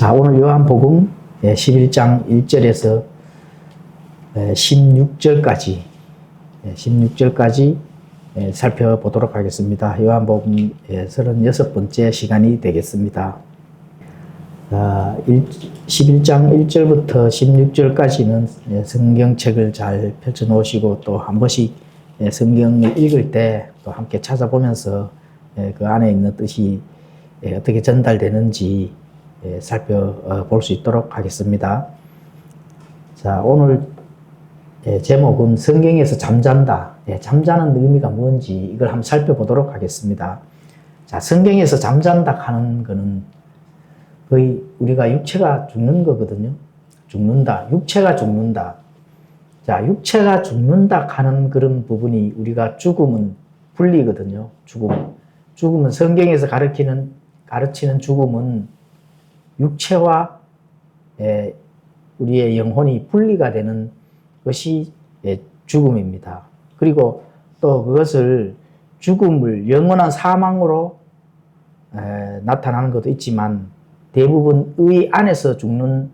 자, 오늘 요한복음 11장 1절에서 16절까지 살펴보도록 하겠습니다. 요한복음 36번째 시간이 되겠습니다. 11장 1절부터 16절까지는 성경책을 잘 펼쳐 놓으시고 또 한 번씩 성경을 읽을 때 또 함께 찾아보면서 그 안에 있는 뜻이 어떻게 전달되는지 살펴볼 수 있도록 하겠습니다. 자, 오늘 제목은 성경에서 잠잔다. 잠자는 의미가 뭔지 이걸 한번 살펴보도록 하겠습니다. 자, 성경에서 잠잔다 하는 거는 거의 우리가 육체가 죽는 거거든요. 죽는다. 육체가 죽는다. 자, 육체가 죽는다 하는 그런 부분이 우리가 죽음은 분리거든요. 죽음은 성경에서 가르치는 죽음은 육체와 우리의 영혼이 분리가 되는 것이 죽음입니다. 그리고 또 그것을 죽음을 영원한 사망으로 나타나는 것도 있지만 대부분 의 안에서 죽는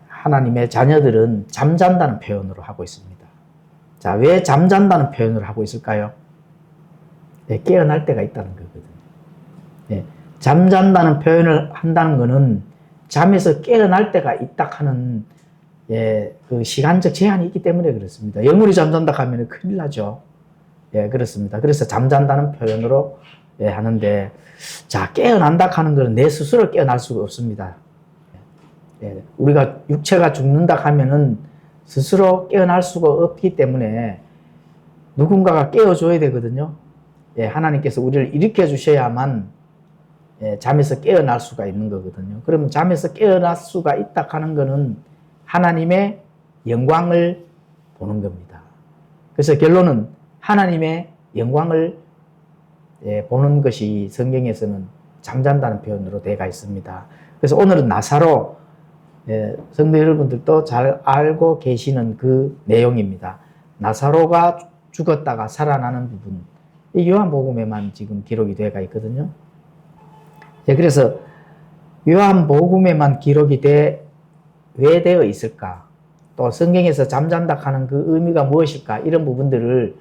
하나님의 자녀들은 잠잔다는 표현으로 하고 있습니다. 자, 왜 잠잔다는 표현을 하고 있을까요? 깨어날 때가 있다는 거거든요. 잠잔다는 표현을 한다는 것은 잠에서 깨어날 때가 있다 하는 그 시간적 제한이 있기 때문에 그렇습니다. 영혼이 잠잔다 하면 큰일 나죠. 그렇습니다. 그래서 잠잔다는 표현으로 하는데, 자, 깨어난다 하는 것은 내 스스로 깨어날 수가 없습니다. 우리가 육체가 죽는다 하면은 스스로 깨어날 수가 없기 때문에 누군가가 깨워줘야 되거든요. 하나님께서 우리를 일으켜 주셔야만 잠에서 깨어날 수가 있는 거거든요. 그러면 잠에서 깨어날 수가 있다 하는 것은 하나님의 영광을 보는 겁니다. 그래서 결론은 하나님의 영광을 보는 것이 성경에서는 잠잔다는 표현으로 되어 있습니다. 그래서 오늘은 나사로, 성도 여러분들도 잘 알고 계시는 그 내용입니다. 나사로가 죽었다가 살아나는 부분, 이 요한복음에만 지금 기록이 되어 있거든요. 그래서 요한복음에만 기록이 왜 되어 있을까? 또 성경에서 잠잔다 하는 그 의미가 무엇일까? 이런 부분들을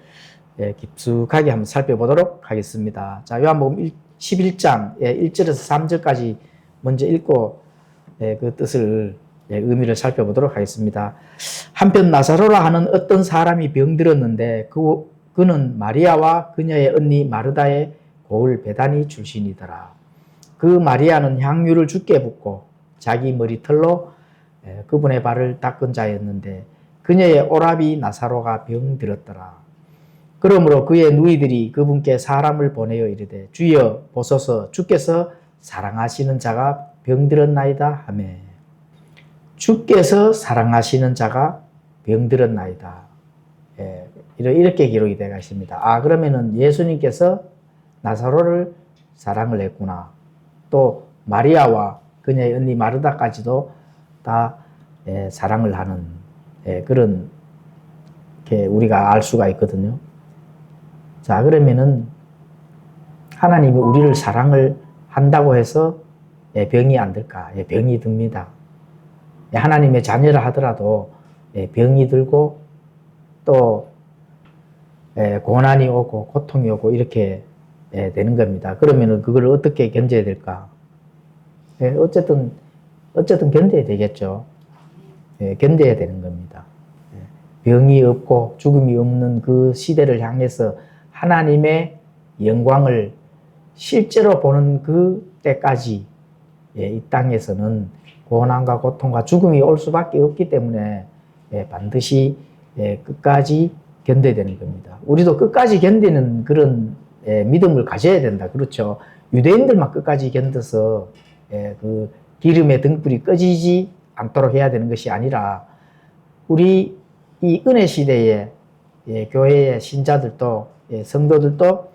깊숙하게 한번 살펴보도록 하겠습니다. 자, 요한복음 11장 1절에서 3절까지 먼저 읽고 그 뜻을, 의미를 살펴보도록 하겠습니다. 한편 나사로라 하는 어떤 사람이 병들었는데 그는 마리아와 그녀의 언니 마르다의 고을 베다니 출신이더라. 그 마리아는 향유를 주께 붓고 자기 머리털로 그분의 발을 닦은 자였는데 그녀의 오라비 나사로가 병들었더라. 그러므로 그의 누이들이 그분께 사람을 보내어 이르되 주여 보소서 주께서 사랑하시는 자가 병들었나이다 하매, 주께서 사랑하시는 자가 병들었나이다. 이렇게 기록이 되어 있습니다. 그러면은 예수님께서 나사로를 사랑을 했구나. 또 마리아와 그녀의 언니 마르다까지도 다 사랑을 하는 그런 게 우리가 알 수가 있거든요. 자, 그러면은 하나님이 우리를 사랑을 한다고 해서 병이 안 들까? 병이 듭니다. 하나님의 자녀라 하더라도 병이 들고 또 고난이 오고 고통이 오고 이렇게 되는 겁니다. 그러면은 그걸 어떻게 견뎌야 될까? 어쨌든 견뎌야 되겠죠. 견뎌야 되는 겁니다. 병이 없고 죽음이 없는 그 시대를 향해서 하나님의 영광을 실제로 보는 그 때까지 이 땅에서는 고난과 고통과 죽음이 올 수밖에 없기 때문에 반드시 끝까지 견뎌야 되는 겁니다. 우리도 끝까지 견디는 그런 믿음을 가져야 된다. 그렇죠. 유대인들만 끝까지 견뎌서 그 기름의 등불이 꺼지지 않도록 해야 되는 것이 아니라 우리 이 은혜 시대에 교회의 신자들도 성도들도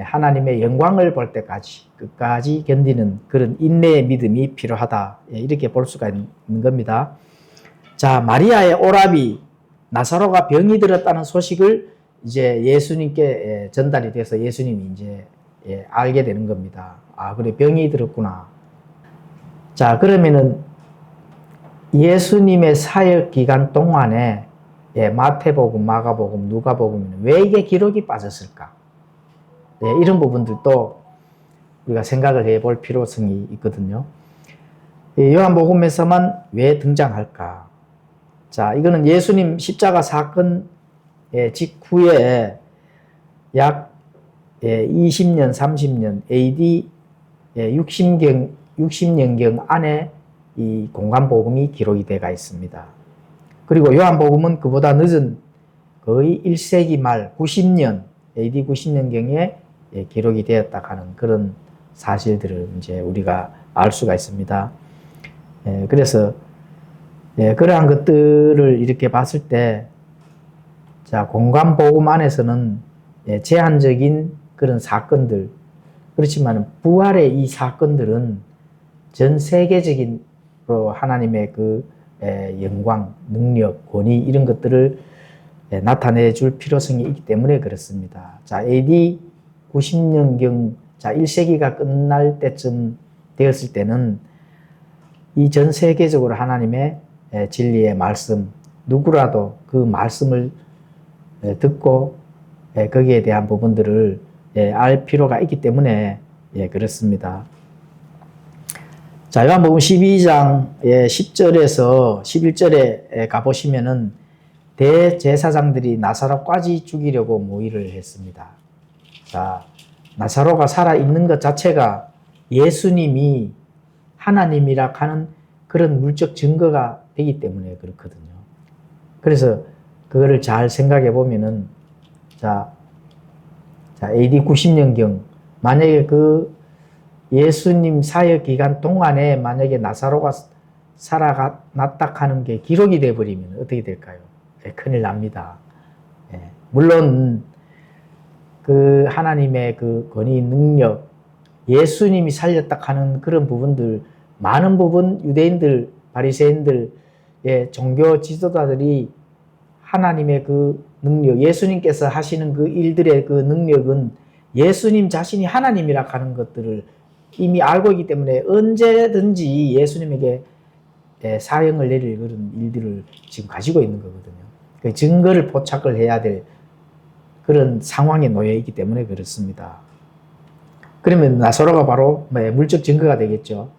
하나님의 영광을 볼 때까지 끝까지 견디는 그런 인내의 믿음이 필요하다. 이렇게 볼 수가 있는 겁니다. 자, 마리아의 오라비 나사로가 병이 들었다는 소식을 이제 예수님께 전달이 돼서 예수님이 이제 알게 되는 겁니다. 그래 병이 들었구나. 자, 그러면은 예수님의 사역 기간 동안에 마태복음, 마가복음, 누가복음 왜 이게 기록이 빠졌을까? 이런 부분들도 우리가 생각을 해볼 필요성이 있거든요. 요한복음에서만 왜 등장할까? 자, 이거는 예수님 십자가 사건 직후에 약 20년, 30년, AD 60년경 안에 이 공간복음이 기록이 되어 있습니다. 그리고 요한복음은 그보다 늦은 거의 1세기 말 90년, AD 90년경에 기록이 되었다 하는 그런 사실들을 이제 우리가 알 수가 있습니다. 그래서 그러한 것들을 이렇게 봤을 때, 자, 공간복음 안에서는 제한적인 그런 사건들, 그렇지만 부활의 이 사건들은 전 세계적인 하나님의 그 영광, 능력, 권위 이런 것들을 나타내 줄 필요성이 있기 때문에 그렇습니다. 자, AD 90년경, 자, 1세기가 끝날 때쯤 되었을 때는 이 전 세계적으로 하나님의 진리의 말씀, 누구라도 그 말씀을 듣고 거기에 대한 부분들을 알 필요가 있기 때문에 그렇습니다. 자, 요한복음 12장 10절에서 11절에 가보시면은 대제사장들이 나사로까지 죽이려고 모의를 했습니다. 자, 나사로가 살아있는 것 자체가 예수님이 하나님이라 하는 그런 물적 증거가 되기 때문에 그렇거든요. 그래서 그거를 잘 생각해 보면은, 자, AD 90년경, 만약에 그 예수님 사역 기간 동안에 만약에 나사로가 살아났다 하는 게 기록이 되어버리면 어떻게 될까요? 큰일 납니다. 물론 그 하나님의 그 권위, 능력, 예수님이 살렸다 하는 그런 부분들, 많은 부분 유대인들, 바리새인들, 종교 지도자들이 하나님의 그 능력, 예수님께서 하시는 그 일들의 그 능력은 예수님 자신이 하나님이라 하는 것들을 이미 알고 있기 때문에 언제든지 예수님에게 사형을 내릴 그런 일들을 지금 가지고 있는 거거든요. 그 증거를 포착을 해야 될 그런 상황에 놓여 있기 때문에 그렇습니다. 그러면 나사로가 바로 물적 증거가 되겠죠.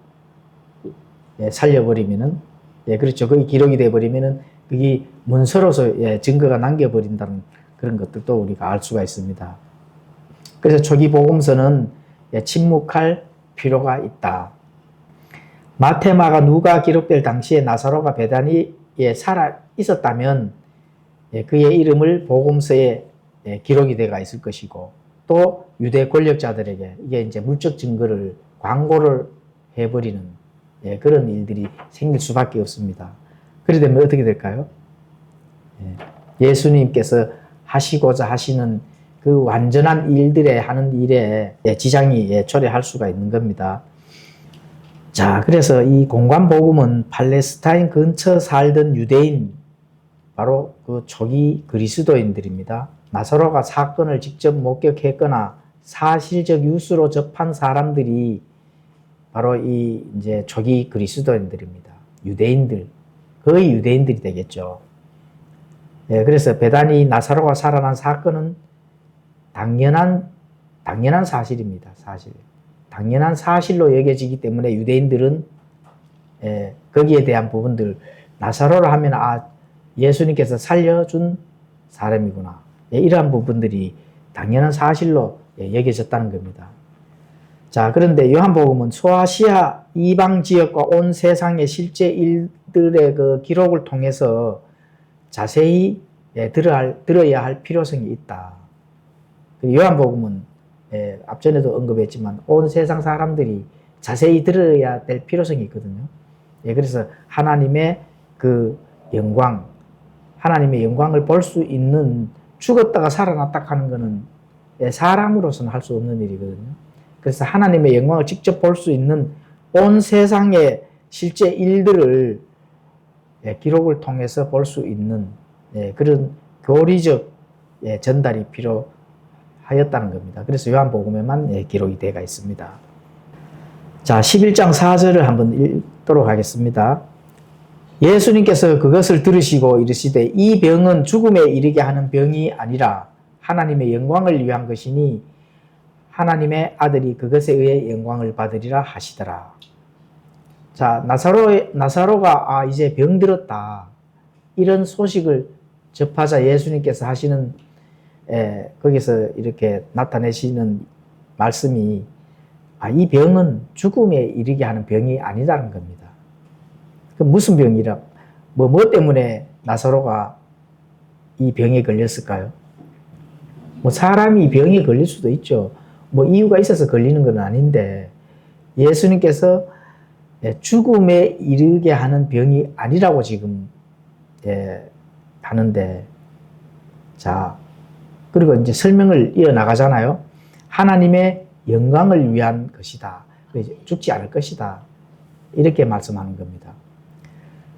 살려버리면은, 그렇죠. 거기 기록이 돼버리면은 그게 문서로서 증거가 남겨버린다는 그런 것들도 우리가 알 수가 있습니다. 그래서 초기 복음서는 침묵할 필요가 있다. 마태, 마가, 누가 기록될 당시에 나사로가 베다니에 살아 있었다면 그의 이름을 복음서에 기록이 되어 있을 것이고, 또 유대 권력자들에게 이게 이제 물적 증거를 광고를 해버리는 그런 일들이 생길 수밖에 없습니다. 그러게 되면 어떻게 될까요? 예수님께서 하시고자 하시는 그 완전한 일들에 하는 일에 지장이 초래할 수가 있는 겁니다. 자, 그래서 이 공관복음은 팔레스타인 근처 살던 유대인, 바로 그 초기 그리스도인들입니다. 나사로가 사건을 직접 목격했거나 사실적 뉴스로 접한 사람들이 바로 이 이제 초기 그리스도인들입니다. 유대인들, 거의 유대인들이 되겠죠. 그래서 베다니 나사로가 살아난 사건은 당연한 사실입니다. 사실. 당연한 사실로 여겨지기 때문에 유대인들은 거기에 대한 부분들, 나사로를 하면 예수님께서 살려준 사람이구나. 이러한 부분들이 당연한 사실로 여겨졌다는 겁니다. 자, 그런데 요한복음은 소아시아 이방 지역과 온 세상의 실제 일들의 그 기록을 통해서 자세히 들어야 할 필요성이 있다. 요한복음은 앞전에도 언급했지만 온 세상 사람들이 자세히 들어야 될 필요성이 있거든요. 그래서 하나님의 그 영광, 하나님의 영광을 볼 수 있는, 죽었다가 살아났다 하는 것은 사람으로서는 할 수 없는 일이거든요. 그래서 하나님의 영광을 직접 볼 수 있는 온 세상의 실제 일들을 기록을 통해서 볼 수 있는 그런 교리적 전달이 필요하였다는 겁니다. 그래서 요한복음에만 기록이 되어 있습니다. 자, 11장 4절을 한번 읽도록 하겠습니다. 예수님께서 그것을 들으시고 이르시되 이 병은 죽음에 이르게 하는 병이 아니라 하나님의 영광을 위한 것이니 하나님의 아들이 그것에 의해 영광을 받으리라 하시더라. 자, 나사로가 이제 병들었다. 이런 소식을 접하자 예수님께서 하시는 거기서 이렇게 나타내시는 말씀이 이 병은 죽음에 이르게 하는 병이 아니라는 겁니다. 그 무슨 병이라 뭐 때문에 나사로가 이 병에 걸렸을까요? 뭐 사람이 병에 걸릴 수도 있죠. 뭐 이유가 있어서 걸리는 건 아닌데 예수님께서 죽음에 이르게 하는 병이 아니라고 지금 하는데, 자, 그리고 이제 설명을 이어나가잖아요. 하나님의 영광을 위한 것이다. 죽지 않을 것이다. 이렇게 말씀하는 겁니다.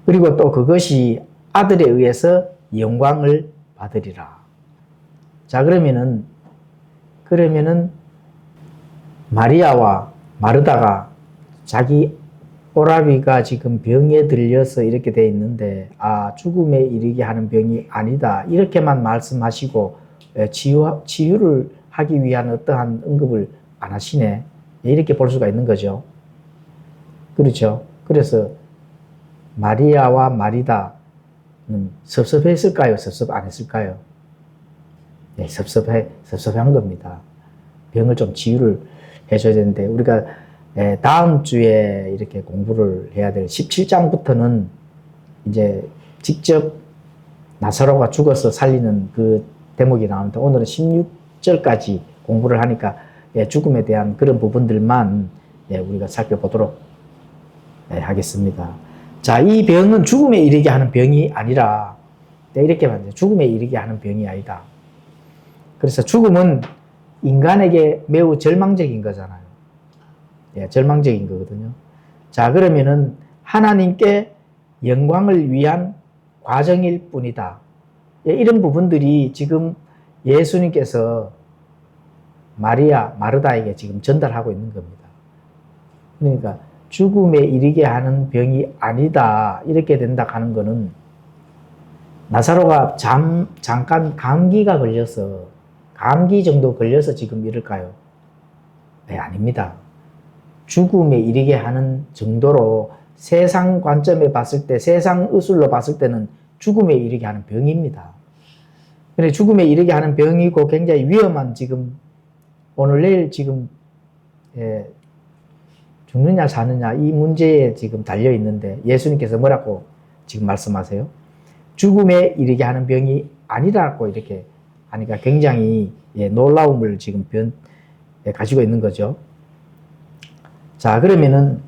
그리고 또 그것이 아들에 의해서 영광을 받으리라. 자, 그러면은 마리아와 마르다가 자기 오라비가 지금 병에 들려서 이렇게 돼 있는데 죽음에 이르게 하는 병이 아니다. 이렇게만 말씀하시고 치유를 하기 위한 어떠한 언급을 안 하시네. 이렇게 볼 수가 있는 거죠. 그렇죠. 그래서 마리아와 마리다는 섭섭했을까요? 섭섭 안 했을까요? 네, 섭섭한 겁니다. 병을 좀 치유를 해줘야 되는데 우리가 다음 주에 이렇게 공부를 해야 될 17장부터는 이제 직접 나사로가 죽어서 살리는 그 대목이 나오는데 오늘은 16절까지 공부를 하니까 죽음에 대한 그런 부분들만 우리가 살펴보도록 하겠습니다. 자, 이 병은 죽음에 이르게 하는 병이 아니라 이렇게 말해요. 죽음에 이르게 하는 병이 아니다. 그래서 죽음은 인간에게 매우 절망적인 거잖아요. 절망적인 거거든요. 자, 그러면은 하나님께 영광을 위한 과정일 뿐이다. 이런 부분들이 지금 예수님께서 마리아, 마르다에게 지금 전달하고 있는 겁니다. 그러니까 죽음에 이르게 하는 병이 아니다. 이렇게 된다 하는 거는 나사로가 잠깐 감기가 걸려서 감기 정도 걸려서 지금 이럴까요? 네, 아닙니다. 죽음에 이르게 하는 정도로 세상 관점에 봤을 때, 세상 의술로 봤을 때는 죽음에 이르게 하는 병입니다. 근데 죽음에 이르게 하는 병이고 굉장히 위험한 지금 오늘 내일 지금 죽느냐 사느냐 이 문제에 지금 달려 있는데 예수님께서 뭐라고 지금 말씀하세요? 죽음에 이르게 하는 병이 아니라고 이렇게 하니까 굉장히 놀라움을 지금 가지고 있는 거죠. 자, 그러면은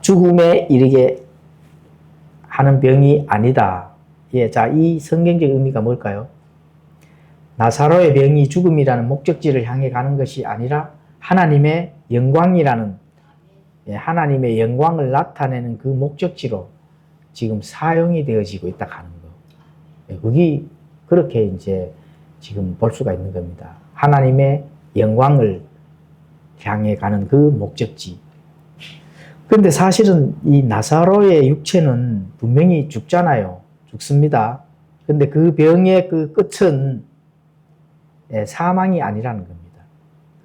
죽음에 이르게 하는 병이 아니다. 자, 이 성경적 의미가 뭘까요? 나사로의 병이 죽음이라는 목적지를 향해 가는 것이 아니라 하나님의 영광이라는 하나님의 영광을 나타내는 그 목적지로 지금 사용이 되어지고 있다 하는 거. 그게 그렇게 이제 지금 볼 수가 있는 겁니다. 하나님의 영광을 향해 가는 그 목적지. 그런데 사실은 이 나사로의 육체는 분명히 죽잖아요. 죽습니다. 근데 그 병의 그 끝은 사망이 아니라는 겁니다.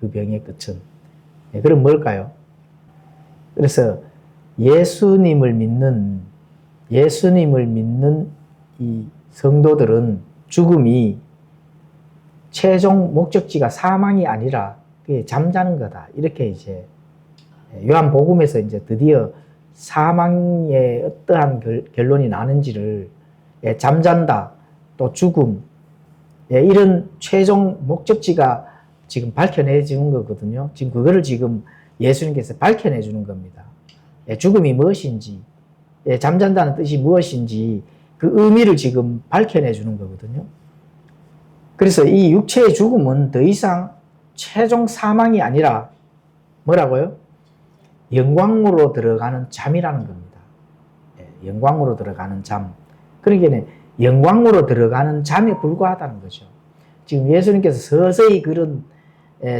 그 병의 끝은. 그럼 뭘까요? 그래서 예수님을 믿는 이 성도들은 죽음이 최종 목적지가 사망이 아니라 그게 잠자는 거다. 이렇게 이제 요한복음에서 이제 드디어 사망의 어떠한 결론이 나는지를 잠잔다, 또 죽음, 이런 최종 목적지가 지금 밝혀내 주는 거거든요. 지금 그거를 지금 예수님께서 밝혀내 주는 겁니다. 죽음이 무엇인지, 잠잔다는 뜻이 무엇인지 그 의미를 지금 밝혀내 주는 거거든요. 그래서 이 육체의 죽음은 더 이상 최종 사망이 아니라 뭐라고요? 영광으로 들어가는 잠이라는 겁니다. 영광으로 들어가는 잠. 그러니까 영광으로 들어가는 잠에 불과하다는 거죠. 지금 예수님께서 서서히 그런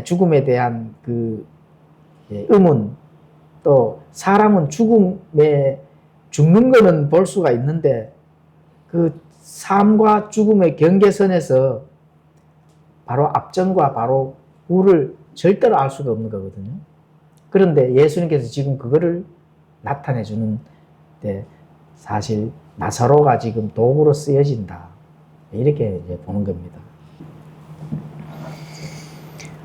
죽음에 대한 그 의문, 또 사람은 죽는 거는 볼 수가 있는데 그 삶과 죽음의 경계선에서 바로 앞전과 바로 후를 절대로 알 수가 없는 거거든요. 그런데 예수님께서 지금 그거를 나타내 주는 데 사실 나사로가 지금 도구로 쓰여진다. 이렇게 이제 보는 겁니다.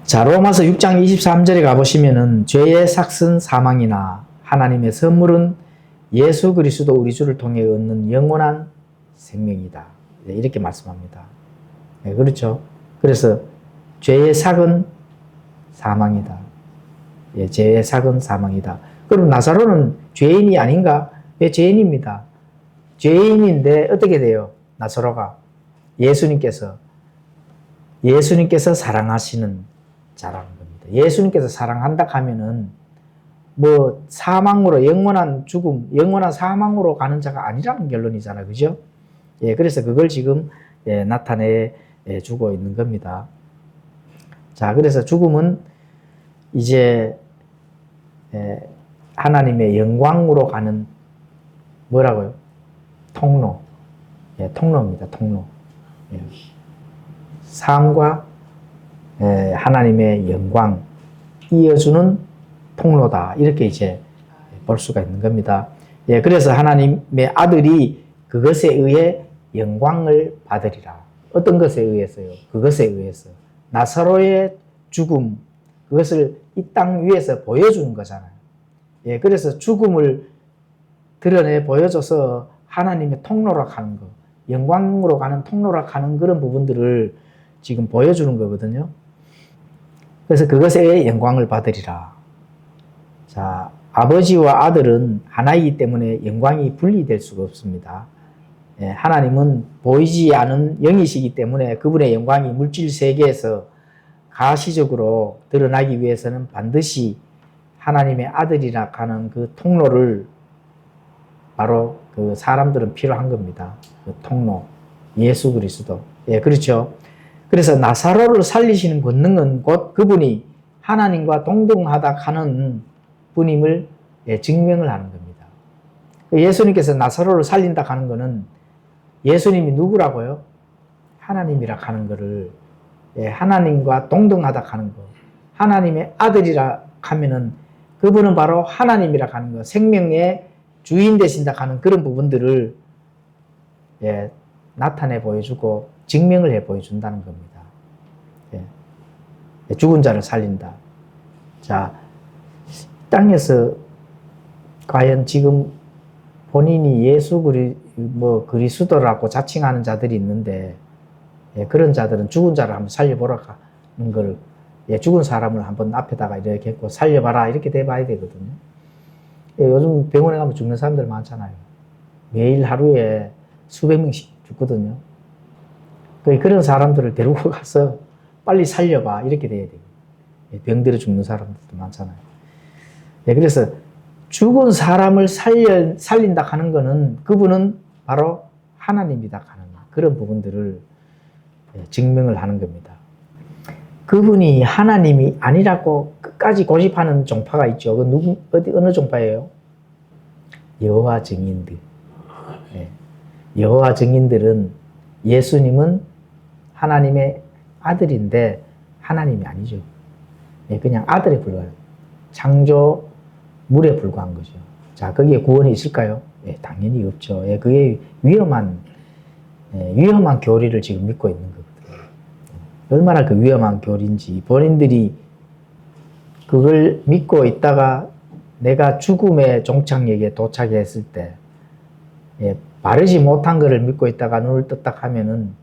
자, 로마서 6장 23절에 가보시면은 죄의 삭은 사망이나 하나님의 선물은 예수 그리스도 우리 주를 통해 얻는 영원한 생명이다. 이렇게 말씀합니다. 네, 그렇죠. 그래서 죄의 삭은 사망이다. 예, 죄의 삭은 사망이다. 그럼 나사로는 죄인이 아닌가? 왜 죄인입니다. 죄인인데 어떻게 돼요? 나사로가 예수님께서 사랑하시는 자라는 겁니다. 예수님께서 사랑한다 하면은 뭐 사망으로 영원한 죽음, 영원한 사망으로 가는 자가 아니라는 결론이잖아요. 그죠? 예, 그래서 그걸 지금 나타내 주고 있는 겁니다. 자, 그래서 죽음은 이제 하나님의 영광으로 가는 뭐라고요? 통로. 예, 통로입니다. 통로. 예. 삶과 하나님의 영광 이어주는 통로다. 이렇게 이제 볼 수가 있는 겁니다. 예, 그래서 하나님의 아들이 그것에 의해 영광을 받으리라. 어떤 것에 의해서요? 그것에 의해서. 나사로의 죽음, 그것을 이 땅 위에서 보여주는 거잖아요. 예, 그래서 죽음을 드러내 보여줘서 하나님의 통로로 가는 거, 영광으로 가는 통로로 가는 그런 부분들을 지금 보여주는 거거든요. 그래서 그것에 영광을 받으리라. 자, 아버지와 아들은 하나이기 때문에 영광이 분리될 수가 없습니다. 예, 하나님은 보이지 않은 영이시기 때문에 그분의 영광이 물질 세계에서 가시적으로 드러나기 위해서는 반드시 하나님의 아들이라 하는 그 통로를 바로 그 사람들은 필요한 겁니다. 그 통로, 예수 그리스도. 예, 그렇죠. 그래서 나사로를 살리시는 권능은 곧 그분이 하나님과 동등하다 하는 분임을 증명을 하는 겁니다. 예수님께서 나사로를 살린다 하는 것은 예수님이 누구라고요? 하나님이라 하는 것을 하나님과 동등하다 하는 것. 하나님의 아들이라 하면은 그분은 바로 하나님이라 하는 것. 생명의 주인 되신다 하는 그런 부분들을 나타내 보여주고 증명을 해 보여준다는 겁니다. 죽은 자를 살린다. 자, 땅에서 과연 지금 본인이 예수 그리스도라고 자칭하는 자들이 있는데 그런 자들은 죽은 자를 한번 살려보라 하는 걸 죽은 사람을 한번 앞에다가 이렇게 했고 살려봐라 이렇게 돼봐야 되거든요. 요즘 병원에 가면 죽는 사람들 많잖아요. 매일 하루에 수백 명씩 죽거든요. 그런 사람들을 데리고 가서 빨리 살려봐 이렇게 돼야 돼요. 병들어 죽는 사람들도 많잖아요. 그래서 죽은 사람을 살린다 하는 것은 그분은 바로 하나님이다 하는 그런 부분들을 증명을 하는 겁니다. 그분이 하나님이 아니라고 끝까지 고집하는 종파가 있죠. 어느 종파예요? 여호와 증인들. 여호와 증인들은 예수님은 하나님의 아들인데 하나님이 아니죠. 그냥 아들에 불과해요. 창조물에 불과한 거죠. 자, 거기에 구원이 있을까요? 당연히 없죠. 그게 위험한 교리를 지금 믿고 있는 거거든요. 얼마나 그 위험한 교리인지 본인들이 그걸 믿고 있다가 내가 죽음의 종착역에 도착했을 때 바르지 못한 것을 믿고 있다가 눈을 떴다 하면은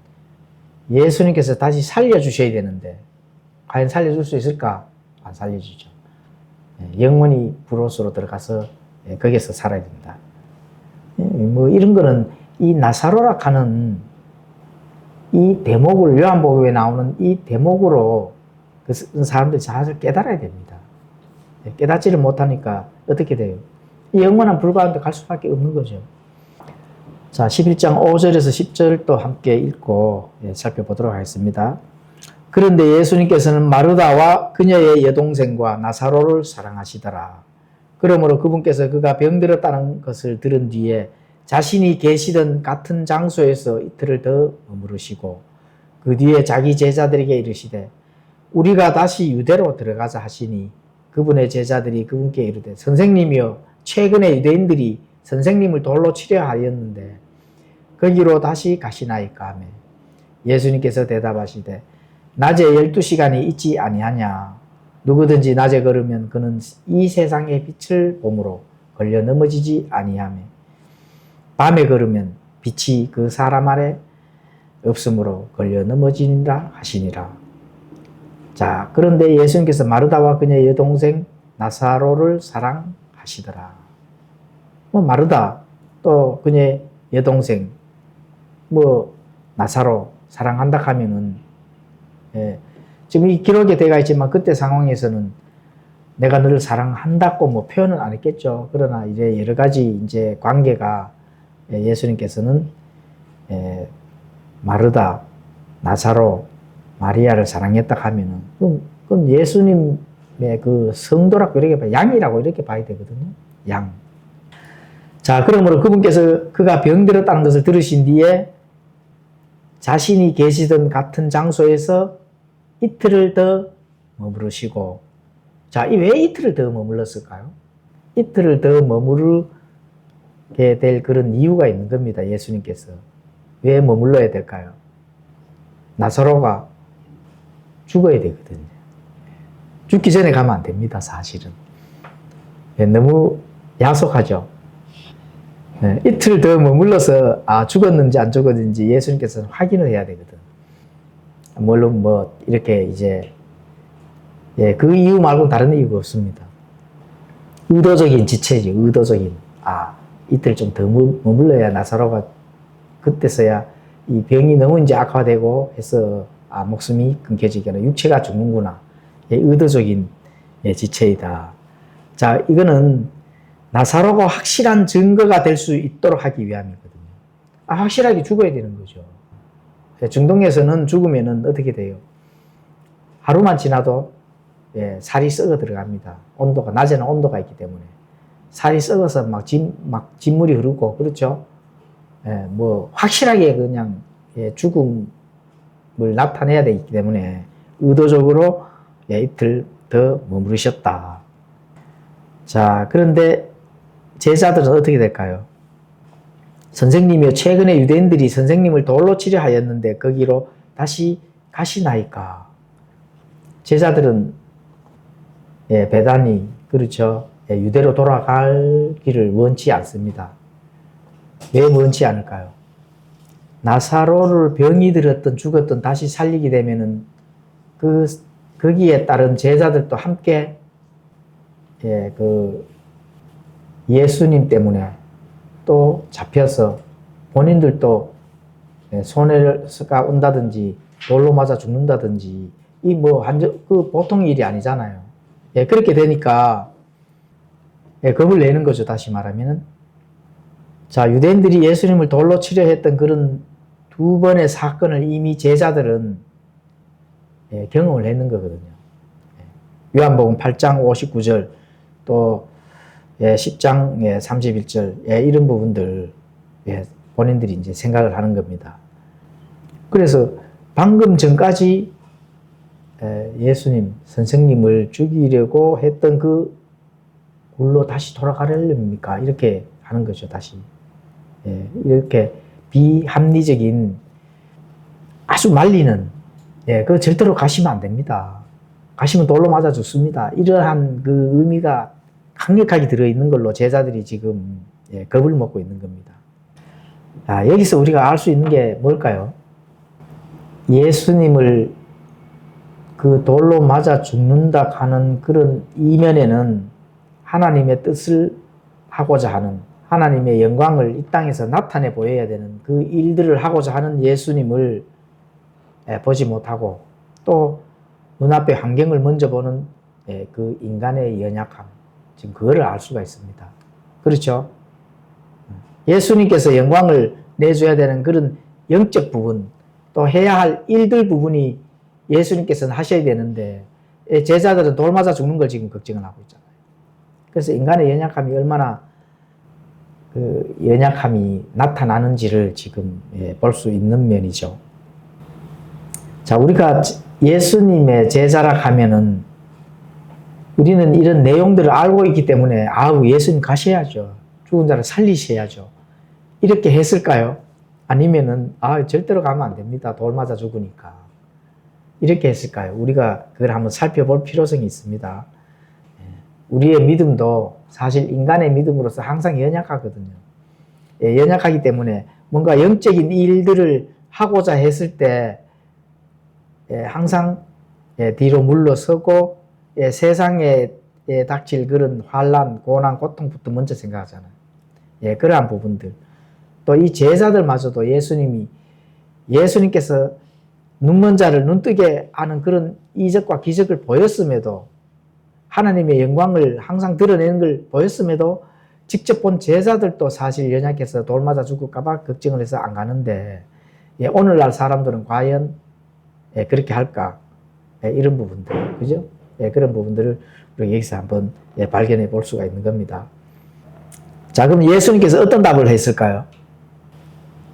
예수님께서 다시 살려주셔야 되는데 과연 살려줄 수 있을까? 안 살려주죠. 영원히 불옷으로 들어가서 거기서 살아야 된다. 뭐 이런 거는 이 나사로라 하는 이 대목을 요한복음에 나오는 이 대목으로 그 사람들이 잘 깨달아야 됩니다. 깨닫지를 못하니까 어떻게 돼요? 이 영원한 불가운데 갈 수밖에 없는 거죠. 자, 11장 5절에서 10절도 함께 읽고 살펴보도록 하겠습니다. 그런데 예수님께서는 마르다와 그녀의 여동생과 나사로를 사랑하시더라. 그러므로 그분께서 그가 병들었다는 것을 들은 뒤에 자신이 계시던 같은 장소에서 이틀을 더 머무르시고 그 뒤에 자기 제자들에게 이르시되 우리가 다시 유대로 들어가자 하시니 그분의 제자들이 그분께 이르되 선생님이여 최근에 유대인들이 선생님을 돌로 치려 하였는데 거기로 다시 가시나이까 하매 예수님께서 대답하시되 낮에 12시간이 있지 아니하냐 누구든지 낮에 걸으면 그는 이 세상의 빛을 보므로 걸려 넘어지지 아니하며 밤에 걸으면 빛이 그 사람 아래 없으므로 걸려 넘어지니라 하시니라. 자, 그런데 예수님께서 마르다와 그녀의 여동생 나사로를 사랑하시더라. 마르다 또 그녀의 여동생 나사로 사랑한다 하면은 지금 이 기록에 되어 있지만 그때 상황에서는 내가 너를 사랑한다고 표현은 안 했겠죠. 그러나 이제 여러 가지 이제 관계가 예수님께서는 마르다, 나사로, 마리아를 사랑했다 하면은 그건 예수님의 그 성도라고 이렇게 봐요. 양이라고 이렇게 봐야 되거든요. 양. 자, 그러므로 그분께서 그가 병들었다는 것을 들으신 뒤에 자신이 계시던 같은 장소에서 이틀을 더 머무르시고, 자, 왜 이틀을 더 머물렀을까요? 이틀을 더 머무르게 될 그런 이유가 있는 겁니다. 예수님께서. 왜 머물러야 될까요? 나사로가 죽어야 되거든요. 죽기 전에 가면 안 됩니다, 사실은. 너무 야속하죠. 이틀 더 머물러서 죽었는지 안 죽었는지 예수님께서는 확인을 해야 되거든. 물론 이렇게 이제 그 이유 말고 다른 이유가 없습니다. 의도적인 지체지, 의도적인. 이틀 좀 더 머물러야 나사로가 그때서야 이 병이 너무 이제 악화되고 해서 목숨이 끊겨지거나 육체가 죽는구나. 의도적인 지체이다. 자, 이거는 나사로가 확실한 증거가 될 수 있도록 하기 위함이거든요. 확실하게 죽어야 되는 거죠. 중동에서는 죽으면은 어떻게 돼요? 하루만 지나도 살이 썩어 들어갑니다. 온도가, 낮에는 온도가 있기 때문에. 살이 썩어서 막 진물이 흐르고, 그렇죠? 확실하게 그냥 죽음을 나타내야 되기 때문에 의도적으로 이틀 더 머무르셨다. 자, 그런데 제자들은 어떻게 될까요? 선생님이여 최근에 유대인들이 선생님을 돌로 치려 하였는데 거기로 다시 가시나이까? 제자들은 베다니, 그렇죠? 유대로 돌아가기를 원치 않습니다. 왜 원치 않을까요? 나사로를 병이 들었든 죽었든 다시 살리게 되면은 거기에 따른 제자들도 함께 예수님 때문에 또 잡혀서 본인들도 손해가 온다든지 돌로 맞아 죽는다든지 보통 일이 아니잖아요. 그렇게 되니까 겁을 내는 거죠. 다시 말하면은. 자, 유대인들이 예수님을 돌로 치려 했던 그런 두 번의 사건을 이미 제자들은 경험을 했는 거거든요. 요한복음 8장 59절 또 10장 31절 이런 부분들 본인들이 이제 생각을 하는 겁니다. 그래서 방금 전까지 예수님, 선생님을 죽이려고 했던 그 굴로 다시 돌아가려입니까? 이렇게 하는 거죠, 다시. 이렇게 비합리적인 아주 말리는 그 절대로 가시면 안 됩니다. 가시면 돌로 맞아 죽습니다. 이러한 그 의미가 강력하게 들어있는 걸로 제자들이 지금 겁을 먹고 있는 겁니다. 여기서 우리가 알 수 있는 게 뭘까요? 예수님을 그 돌로 맞아 죽는다 하는 그런 이면에는 하나님의 뜻을 하고자 하는, 하나님의 영광을 이 땅에서 나타내 보여야 되는 그 일들을 하고자 하는 예수님을 보지 못하고 또 눈앞의 환경을 먼저 보는 그 인간의 연약함, 지금 그거를 알 수가 있습니다. 그렇죠? 예수님께서 영광을 내줘야 되는 그런 영적 부분, 또 해야 할 일들 부분이 예수님께서는 하셔야 되는데 제자들은 돌 맞아 죽는 걸 지금 걱정을 하고 있잖아요. 그래서 인간의 연약함이 얼마나 그 연약함이 나타나는지를 지금 볼 수 있는 면이죠. 자, 우리가 예수님의 제자라 하면은 우리는 이런 내용들을 알고 있기 때문에 아우 예수님 가셔야죠. 죽은 자를 살리셔야죠. 이렇게 했을까요? 아니면은 절대로 가면 안 됩니다. 돌 맞아 죽으니까. 이렇게 했을까요? 우리가 그걸 한번 살펴볼 필요성이 있습니다. 우리의 믿음도 사실 인간의 믿음으로서 항상 연약하거든요. 연약하기 때문에 뭔가 영적인 일들을 하고자 했을 때 항상 뒤로 물러서고 세상에 닥칠 그런 환난, 고난, 고통부터 먼저 생각하잖아요. 그러한 부분들. 또 이 제자들마저도 예수님께서 눈먼 자를 눈뜨게 하는 그런 이적과 기적을 보였음에도 하나님의 영광을 항상 드러내는 걸 보였음에도 직접 본 제자들도 사실 연약해서 돌 맞아 죽을까봐 걱정을 해서 안 가는데 오늘날 사람들은 과연 그렇게 할까? 이런 부분들, 그죠? 그런 부분들을 우리가 여기서 한번 발견해 볼 수가 있는 겁니다. 자, 그럼 예수님께서 어떤 답을 했을까요?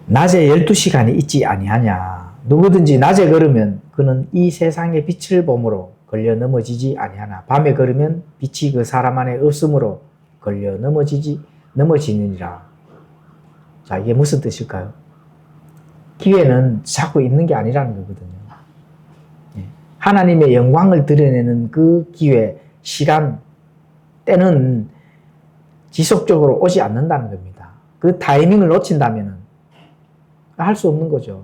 낮에 12시간이 있지 아니하냐. 누구든지 낮에 걸으면 그는 이 세상의 빛을 보므로 걸려 넘어지지 아니하나. 밤에 걸으면 빛이 그 사람 안에 없으므로 걸려 넘어지느니라. 자, 이게 무슨 뜻일까요? 기회는 자꾸 있는 게 아니라는 거거든요. 하나님의 영광을 드러내는 그 기회, 시간, 때는 지속적으로 오지 않는다는 겁니다. 그 타이밍을 놓친다면 할 수 없는 거죠.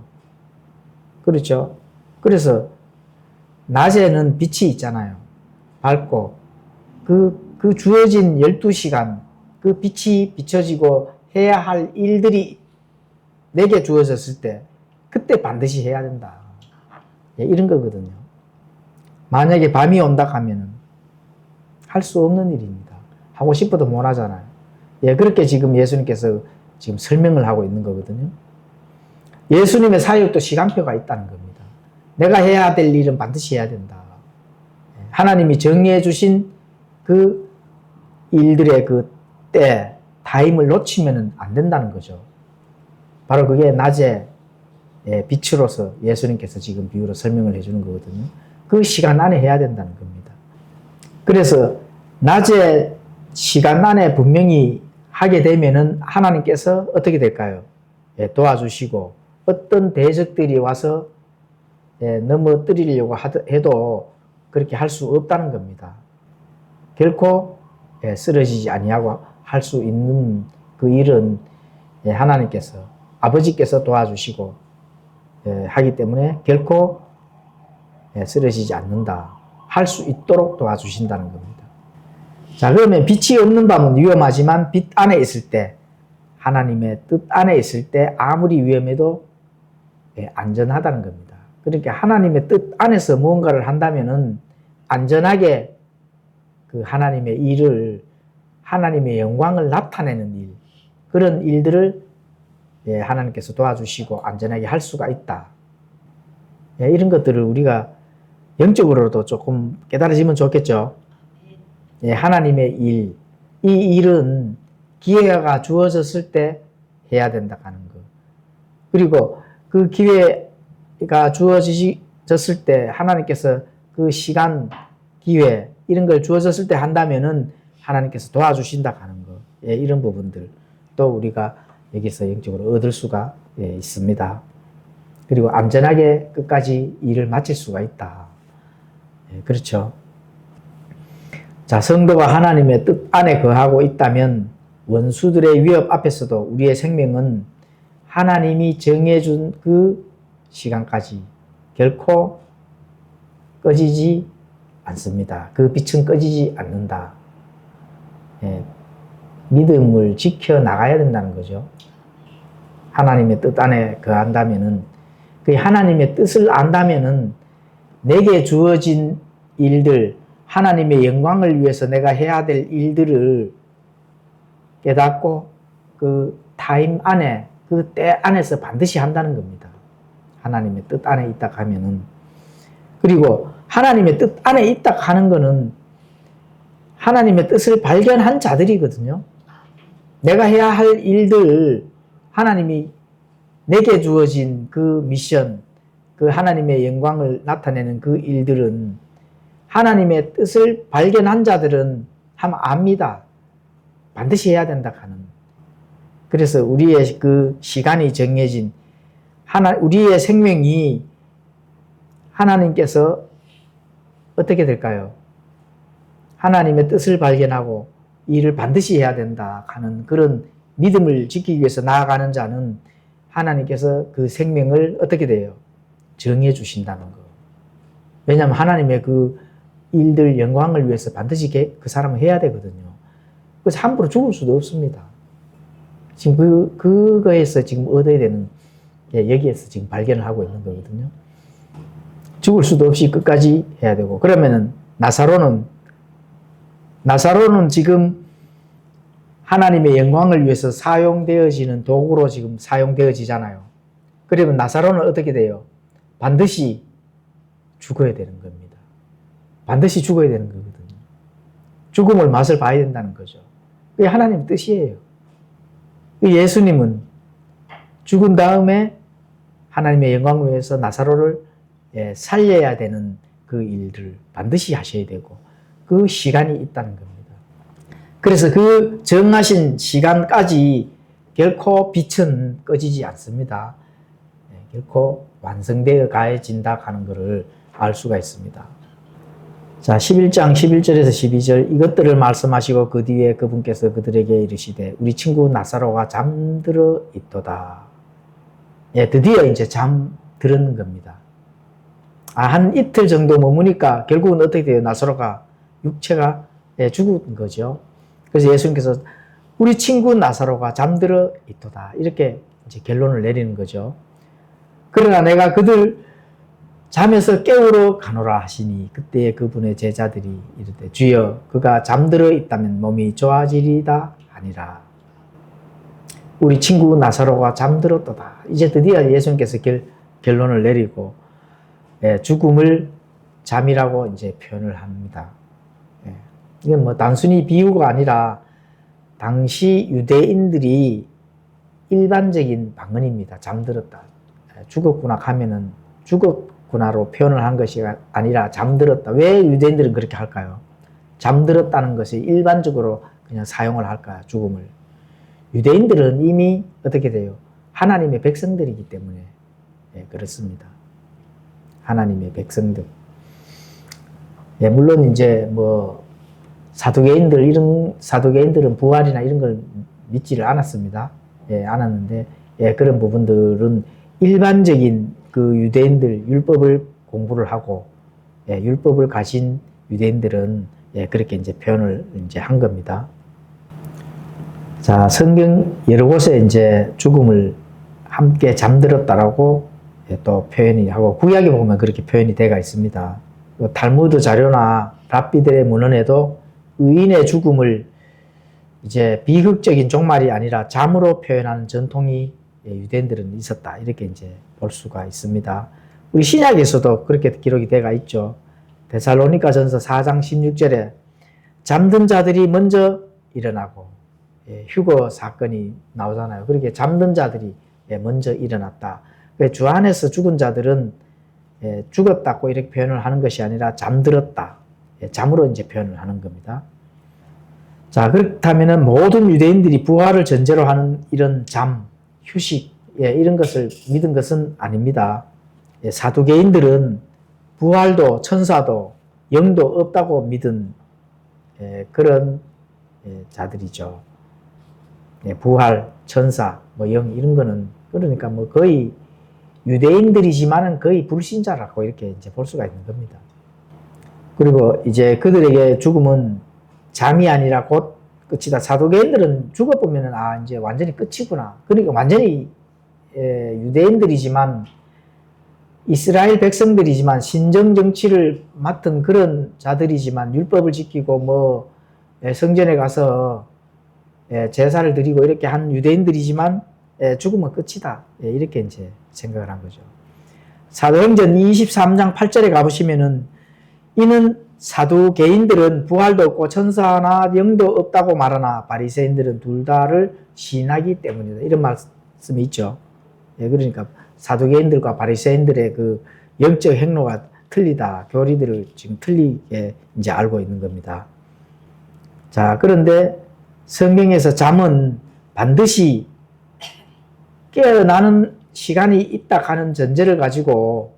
그렇죠? 그래서 낮에는 빛이 있잖아요. 밝고 그 주어진 12시간 그 빛이 비춰지고 해야 할 일들이 내게 주어졌을 때 그때 반드시 해야 된다. 이런 거거든요. 만약에 밤이 온다 하면 할 수 없는 일입니다. 하고 싶어도 못 하잖아요. 그렇게 지금 예수님께서 지금 설명을 하고 있는 거거든요. 예수님의 사역도 시간표가 있다는 겁니다. 내가 해야 될 일은 반드시 해야 된다. 하나님이 정리해 주신 그 일들의 그 때, 타임을 놓치면 안 된다는 거죠. 바로 그게 낮의 빛으로서 예수님께서 지금 비유로 설명을 해주는 거거든요. 그 시간 안에 해야 된다는 겁니다. 그래서 낮의 시간 안에 분명히 하게 되면은 하나님께서 어떻게 될까요? 도와주시고 어떤 대적들이 와서 넘어뜨리려고 해도 그렇게 할 수 없다는 겁니다. 결코 쓰러지지 아니하고 할 수 있는 그 일은 하나님께서 아버지께서 도와주시고 하기 때문에 결코 쓰러지지 않는다. 할 수 있도록 도와주신다는 겁니다. 자, 그러면 빛이 없는 밤은 위험하지만 빛 안에 있을 때, 하나님의 뜻 안에 있을 때 아무리 위험해도 안전하다는 겁니다. 그러니까 하나님의 뜻 안에서 무언가를 한다면은 안전하게 그 하나님의 일을, 하나님의 영광을 나타내는 일, 그런 일들을 하나님께서 도와주시고 안전하게 할 수가 있다. 이런 것들을 우리가 영적으로도 조금 깨달아지면 좋겠죠. 하나님의 일, 이 일은 기회가 주어졌을 때 해야 된다 하는 거. 그리고 그 기회가 주어졌을 때 하나님께서 그 시간, 기회 이런 걸 주어졌을 때 한다면은 하나님께서 도와주신다 하는 거. 이런 부분들 또 우리가 여기서 영적으로 얻을 수가 있습니다. 그리고 안전하게 끝까지 일을 마칠 수가 있다. 그렇죠. 자, 성도가 하나님의 뜻 안에 거하고 있다면 원수들의 위협 앞에서도 우리의 생명은 하나님이 정해준 그 시간까지 결코 꺼지지 않습니다. 그 빛은 꺼지지 않는다. 믿음을 지켜나가야 된다는 거죠. 하나님의 뜻 안에 거한다면은, 그 하나님의 뜻을 안다면은 내게 주어진 일들, 하나님의 영광을 위해서 내가 해야 될 일들을 깨닫고 그 타임 안에, 그 때 안에서 반드시 한다는 겁니다. 하나님의 뜻 안에 있다 하면은. 그리고 하나님의 뜻 안에 있다 하는 거는 하나님의 뜻을 발견한 자들이거든요. 내가 해야 할 일들, 하나님이 내게 주어진 그 미션, 그 하나님의 영광을 나타내는 그 일들은 하나님의 뜻을 발견한 자들은 하면 압니다. 반드시 해야 된다 하는. 그래서 우리의 그 시간이 정해진 우리의 생명이 하나님께서 어떻게 될까요? 하나님의 뜻을 발견하고 이 일을 반드시 해야 된다 하는 그런 믿음을 지키기 위해서 나아가는 자는 하나님께서 그 생명을 어떻게 돼요? 정해 주신다는 거. 왜냐하면 하나님의 그 일들 영광을 위해서 반드시 그 사람은 해야 되거든요. 그래서 함부로 죽을 수도 없습니다. 지금 그거에서 지금 얻어야 되는, 여기에서 지금 발견을 하고 있는 거거든요. 죽을 수도 없이 끝까지 해야 되고, 그러면은 나사로는 지금 하나님의 영광을 위해서 사용되어지는 도구로 지금 사용되어지잖아요. 그러면 나사로는 어떻게 돼요? 반드시 죽어야 되는 겁니다. 반드시 죽어야 되는 거거든요. 죽음을 맛을 봐야 된다는 거죠. 그게 하나님의 뜻이에요. 예수님은 죽은 다음에 하나님의 영광을 위해서 나사로를 살려야 되는 그 일들을 반드시 하셔야 되고 그 시간이 있다는 겁니다. 그래서 그 정하신 시간까지 결코 빛은 꺼지지 않습니다. 결코 완성되어 가해진다 하는 것을 알 수가 있습니다. 자, 11장 11절에서 12절 이것들을 말씀하시고 그 뒤에 그분께서 그들에게 이르시되 우리 친구 나사로가 잠들어 있도다. 드디어 이제 잠들었는 겁니다. 한 이틀 정도 머무니까 결국은 어떻게 돼요? 나사로가 육체가 죽은 거죠. 그래서 예수님께서 우리 친구 나사로가 잠들어 있도다. 이렇게 이제 결론을 내리는 거죠. 그러나 내가 그들 잠에서 깨우러 가노라 하시니 그때 그분의 제자들이 이르되 주여 그가 잠들어 있다면 몸이 좋아지리다 아니라. 우리 친구 나사로가 잠들었도다. 이제 드디어 예수님께서 결론을 내리고 죽음을 잠이라고 이제 표현을 합니다. 이건 뭐 단순히 비유가 아니라 당시 유대인들이 일반적인 방언입니다. 잠들었다. 죽었구나 하면은 죽었구나로 표현을 한 것이 아니라 잠들었다. 왜 유대인들은 그렇게 할까요? 잠들었다는 것이 일반적으로 그냥 사용을 할까요? 죽음을. 유대인들은 이미 어떻게 돼요? 하나님의 백성들이기 때문에 그렇습니다. 하나님의 백성들. 물론 이제 뭐 사두개인들은 부활이나 이런 걸 믿지를 않았습니다. 않았는데 그런 부분들은 일반적인 그 유대인들 율법을 공부를 하고 율법을 가진 유대인들은 그렇게 이제 표현을 이제 한 겁니다. 자, 성경 여러 곳에 이제 죽음을 함께 잠들었다라고 또 표현이 하고 구약에 보면 그렇게 표현이 되어 있습니다. 탈무드 자료나 랍비들의 문헌에도 의인의 죽음을 이제 비극적인 종말이 아니라 잠으로 표현하는 전통이 유대인들은 있었다. 이렇게 이제 볼 수가 있습니다. 우리 신약에서도 그렇게 기록이 되어 있죠. 데살로니가전서 4장 16절에 잠든 자들이 먼저 일어나고 휴거 사건이 나오잖아요. 그렇게 잠든 자들이 먼저 일어났다. 주 안에서 죽은 자들은 죽었다고 이렇게 표현을 하는 것이 아니라 잠들었다. 잠으로 이제 표현을 하는 겁니다. 자, 그렇다면은 모든 유대인들이 부활을 전제로 하는 이런 잠, 휴식, 이런 것을 믿은 것은 아닙니다. 사두개인들은 부활도 천사도 영도 없다고 믿은 그런 자들이죠. 부활, 천사, 뭐 영 이런 거는 그러니까 뭐 거의 유대인들이지만은 거의 불신자라고 이렇게 이제 볼 수가 있는 겁니다. 그리고 이제 그들에게 죽음은 잠이 아니라 곧 끝이다. 사두개인들은 죽어보면은 이제 완전히 끝이구나. 그러니까 완전히 유대인들이지만 이스라엘 백성들이지만 신정 정치를 맡은 그런 자들이지만 율법을 지키고 뭐 성전에 가서 제사를 드리고 이렇게 한 유대인들이지만 죽으면 끝이다. 이렇게 이제 생각을 한 거죠. 사도행전 23장 8절에 가보시면은 이는 사두개인들은 부활도 없고 천사나 영도 없다고 말하나 바리새인들은 둘 다를 시인하기 때문이다. 이런 말씀이 있죠. 예, 그러니까 사두개인들과 바리새인들의 그 영적 행로가 틀리다. 교리들을 지금 틀리게 이제 알고 있는 겁니다. 자, 그런데 성경에서 잠은 반드시 깨어나는 시간이 있다 하는 전제를 가지고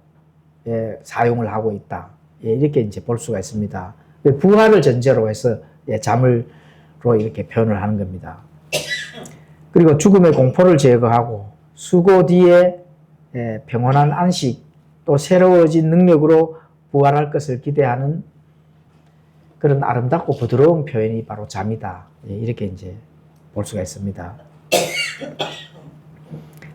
예, 사용을 하고 있다. 예, 이렇게 이제 볼 수가 있습니다. 부활을 전제로 해서 예, 잠을로 이렇게 표현을 하는 겁니다. 그리고 죽음의 공포를 제거하고 수고 뒤에 예, 평온한 안식 또 새로워진 능력으로 부활할 것을 기대하는 그런 아름답고 부드러운 표현이 바로 잠이다. 예, 이렇게 이제 볼 수가 있습니다.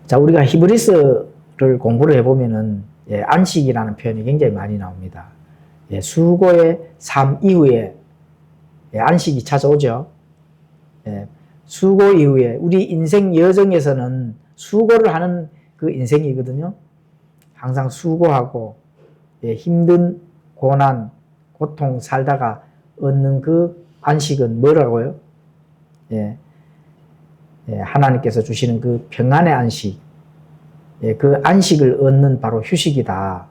자, 우리가 히브리서를 공부를 해보면은 예, 안식이라는 표현이 굉장히 많이 나옵니다. 예, 수고의 삶 이후에 예, 안식이 찾아오죠. 예, 수고 이후에 우리 인생 여정에서는 수고를 하는 그 인생이거든요. 항상 수고하고 예, 힘든 고난, 고통 살다가 얻는 그 안식은 뭐라고요? 예, 예, 하나님께서 주시는 그 평안의 안식, 예, 그 안식을 얻는 바로 휴식이다.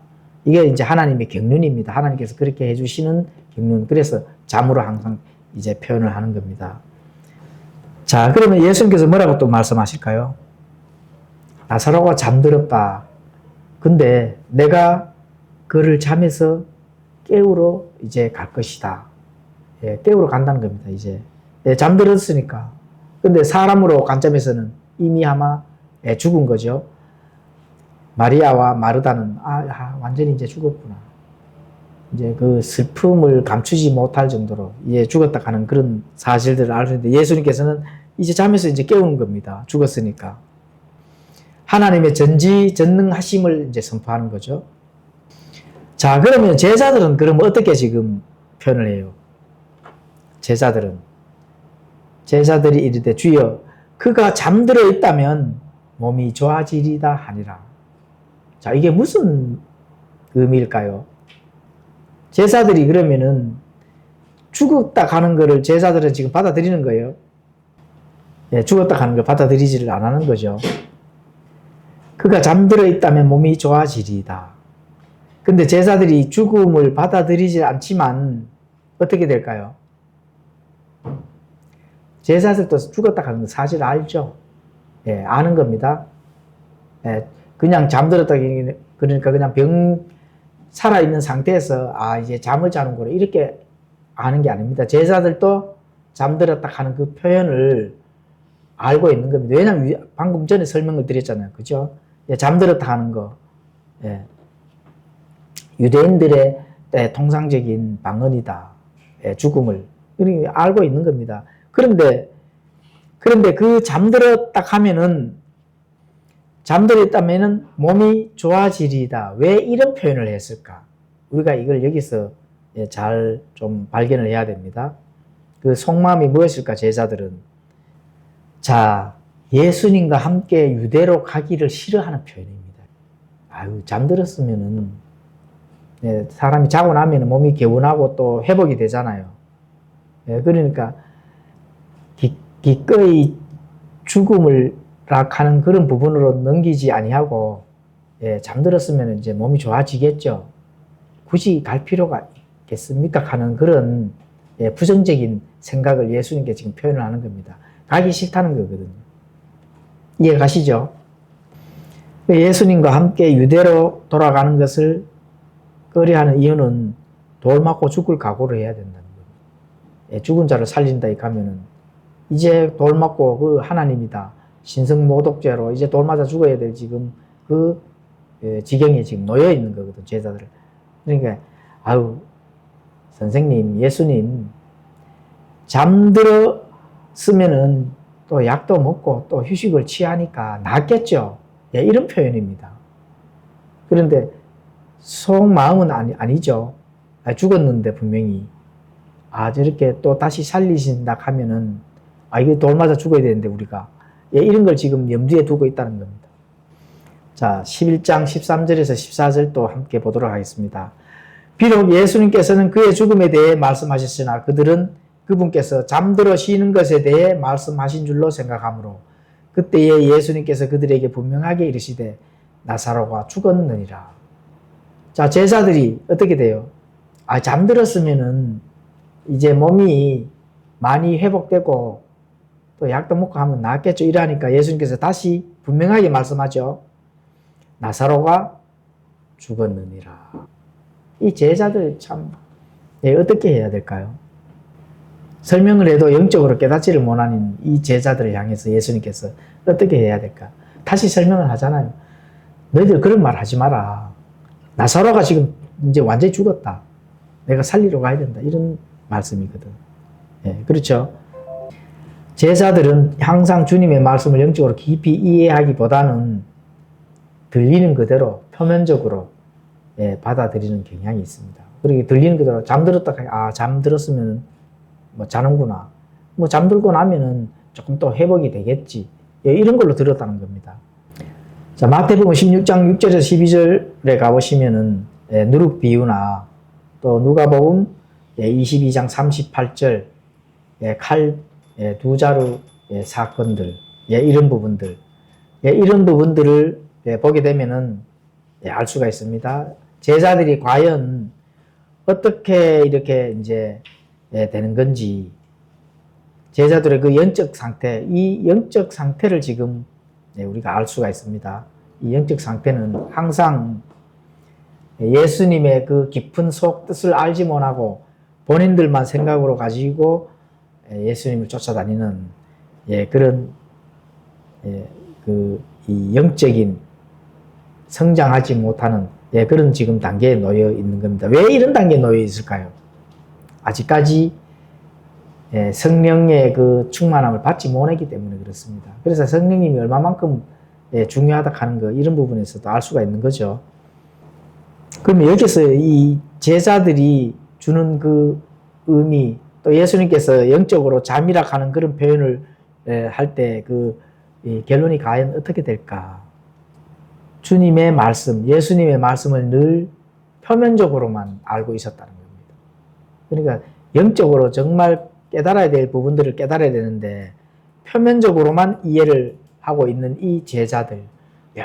이게 이제 하나님의 경륜입니다. 하나님께서 그렇게 해주시는 경륜. 그래서 잠으로 항상 이제 표현을 하는 겁니다. 자, 그러면 예수님께서 뭐라고 또 말씀하실까요? 나사로가 잠들었다. 근데 내가 그를 잠에서 깨우러 이제 갈 것이다. 예, 깨우러 간다는 겁니다, 이제. 예, 잠들었으니까. 근데 사람으로 관점에서는 이미 아마 예, 죽은 거죠. 마리아와 마르다는 완전히 이제 죽었구나. 이제 그 슬픔을 감추지 못할 정도로 이제 죽었다 하는 그런 사실들을 알았는데 예수님께서는 이제 잠에서 이제 깨우는 겁니다. 죽었으니까. 하나님의 전지전능하심을 이제 선포하는 거죠. 자, 그러면 제자들은 그럼 어떻게 지금 표현을 해요? 제자들이 이르되 주여 그가 잠들어 있다면 몸이 좋아지리다 하니라. 자, 이게 무슨 의미일까요? 제자들이 그러면은 죽었다 가는 거를 제자들은 지금 받아들이는 거예요. 예, 죽었다 가는 걸 받아들이지를 안 하는 거죠. 그가 잠들어 있다면 몸이 좋아지리다. 근데 제자들이 죽음을 받아들이지 않지만 어떻게 될까요? 제자들도 죽었다 가는 거 사실 알죠. 예, 아는 겁니다. 예, 그냥 잠들었다 그러니까 그냥 살아있는 상태에서 이제 잠을 자는 거로 이렇게 아는 게 아닙니다. 제자들도 잠들었다 하는 그 표현을 알고 있는 겁니다. 왜냐하면 방금 전에 설명을 드렸잖아요. 그죠? 예, 잠들었다 하는 거. 예. 유대인들의 통상적인 방언이다. 예, 죽음을. 이렇게 알고 있는 겁니다. 그런데 그 잠들었다 하면은 잠들었다면은 몸이 좋아지리다. 왜 이런 표현을 했을까? 우리가 이걸 여기서 잘 좀 발견을 해야 됩니다. 그 속마음이 무엇일까, 제자들은? 자, 예수님과 함께 유대로 가기를 싫어하는 표현입니다. 잠들었으면은, 사람이 자고 나면 몸이 개운하고 또 회복이 되잖아요. 그러니까, 기꺼이 죽음을 하는 그런 부분으로 넘기지 아니하고, 잠들었으면 이제 몸이 좋아지겠죠. 굳이 갈 필요가 있겠습니까? 하는 그런 부정적인 생각을 예수님께 지금 표현을 하는 겁니다. 가기 싫다는 거거든요. 이해 가시죠? 예수님과 함께 유대로 돌아가는 것을 꺼려하는 이유는 돌 맞고 죽을 각오를 해야 된다는 거예요. 죽은 자를 살린다 가면은 이제 돌 맞고 그 하나님이다. 신성모독죄로 이제 돌 맞아 죽어야 될 지금 그 지경에 지금 놓여 있는 거거든, 제자들. 그러니까 선생님, 예수님 잠들었으면은 또 약도 먹고 또 휴식을 취하니까 낫겠죠. 이런 표현입니다. 그런데 속마음은 아니죠. 죽었는데 분명히 저렇게 또 다시 살리신다 하면은 이거 돌 맞아 죽어야 되는데 우리가 이런 걸 지금 염두에 두고 있다는 겁니다. 자, 11장 13절에서 14절 또 함께 보도록 하겠습니다. 비록 예수님께서는 그의 죽음에 대해 말씀하셨으나 그들은 그분께서 잠들어 쉬는 것에 대해 말씀하신 줄로 생각하므로 그때에 예수님께서 그들에게 분명하게 이르시되 나사로가 죽었느니라. 자, 제자들이 어떻게 돼요? 잠들었으면은 이제 몸이 많이 회복되고 또 약도 먹고 하면 낫겠죠. 이러니까 예수님께서 다시 분명하게 말씀하죠. 나사로가 죽었느니라. 이 제자들 참 어떻게 해야 될까요? 설명을 해도 영적으로 깨닫지를 못하는 이 제자들을 향해서 예수님께서 어떻게 해야 될까? 다시 설명을 하잖아요. 너희들 그런 말 하지 마라. 나사로가 지금 이제 완전히 죽었다. 내가 살리러 가야 된다. 이런 말씀이거든. 그렇죠? 제자들은 항상 주님의 말씀을 영적으로 깊이 이해하기보다는 들리는 그대로 표면적으로 받아들이는 경향이 있습니다. 그리고 들리는 그대로 잠들었다. 잠들었으면 뭐 자는구나. 뭐 잠들고 나면은 조금 또 회복이 되겠지. 이런 걸로 들었다는 겁니다. 자, 마태복음 16장 6절에서 12절에 가보시면은 누룩 비유나 또 누가복음 22장 38절 칼 두 자루 사건들 이런 부분들 이런 부분들을 보게 되면은 알 수가 있습니다. 제자들이 과연 어떻게 이렇게 이제 되는 건지 제자들의 그 영적 상태, 이 영적 상태를 지금 우리가 알 수가 있습니다. 이 영적 상태는 항상 예수님의 그 깊은 속 뜻을 알지 못하고 본인들만 생각으로 가지고 예수님을 쫓아다니는 그런 이 영적인 성장하지 못하는 그런 지금 단계에 놓여 있는 겁니다. 왜 이런 단계에 놓여 있을까요? 아직까지 성령의 그 충만함을 받지 못했기 때문에 그렇습니다. 그래서 성령님이 얼마만큼 중요하다 하는 거 이런 부분에서도 알 수가 있는 거죠. 그러면 여기서 이 제자들이 주는 그 의미 또 예수님께서 영적으로 잠이라 하는 그런 표현을 할 때 그 결론이 과연 어떻게 될까? 주님의 말씀, 예수님의 말씀을 늘 표면적으로만 알고 있었다는 겁니다. 그러니까 영적으로 정말 깨달아야 될 부분들을 깨달아야 되는데 표면적으로만 이해를 하고 있는 이 제자들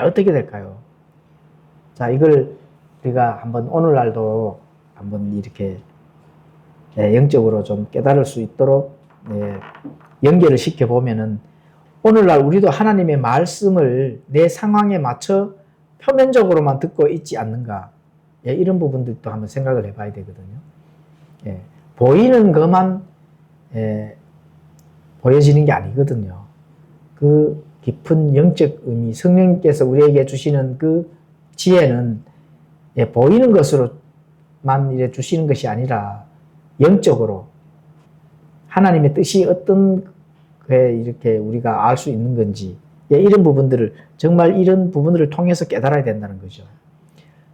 어떻게 될까요? 자, 이걸 우리가 한번 오늘날도 한번 이렇게 영적으로 좀 깨달을 수 있도록 연결을 시켜보면은 오늘날 우리도 하나님의 말씀을 내 상황에 맞춰 표면적으로만 듣고 있지 않는가 이런 부분들도 한번 생각을 해봐야 되거든요. 보이는 것만 보여지는 게 아니거든요. 그 깊은 영적 의미, 성령님께서 우리에게 주시는 그 지혜는 보이는 것으로만 이제 주시는 것이 아니라 영적으로 하나님의 뜻이 어떤 게 이렇게 우리가 알 수 있는 건지 이런 부분들을 정말 이런 부분들을 통해서 깨달아야 된다는 거죠.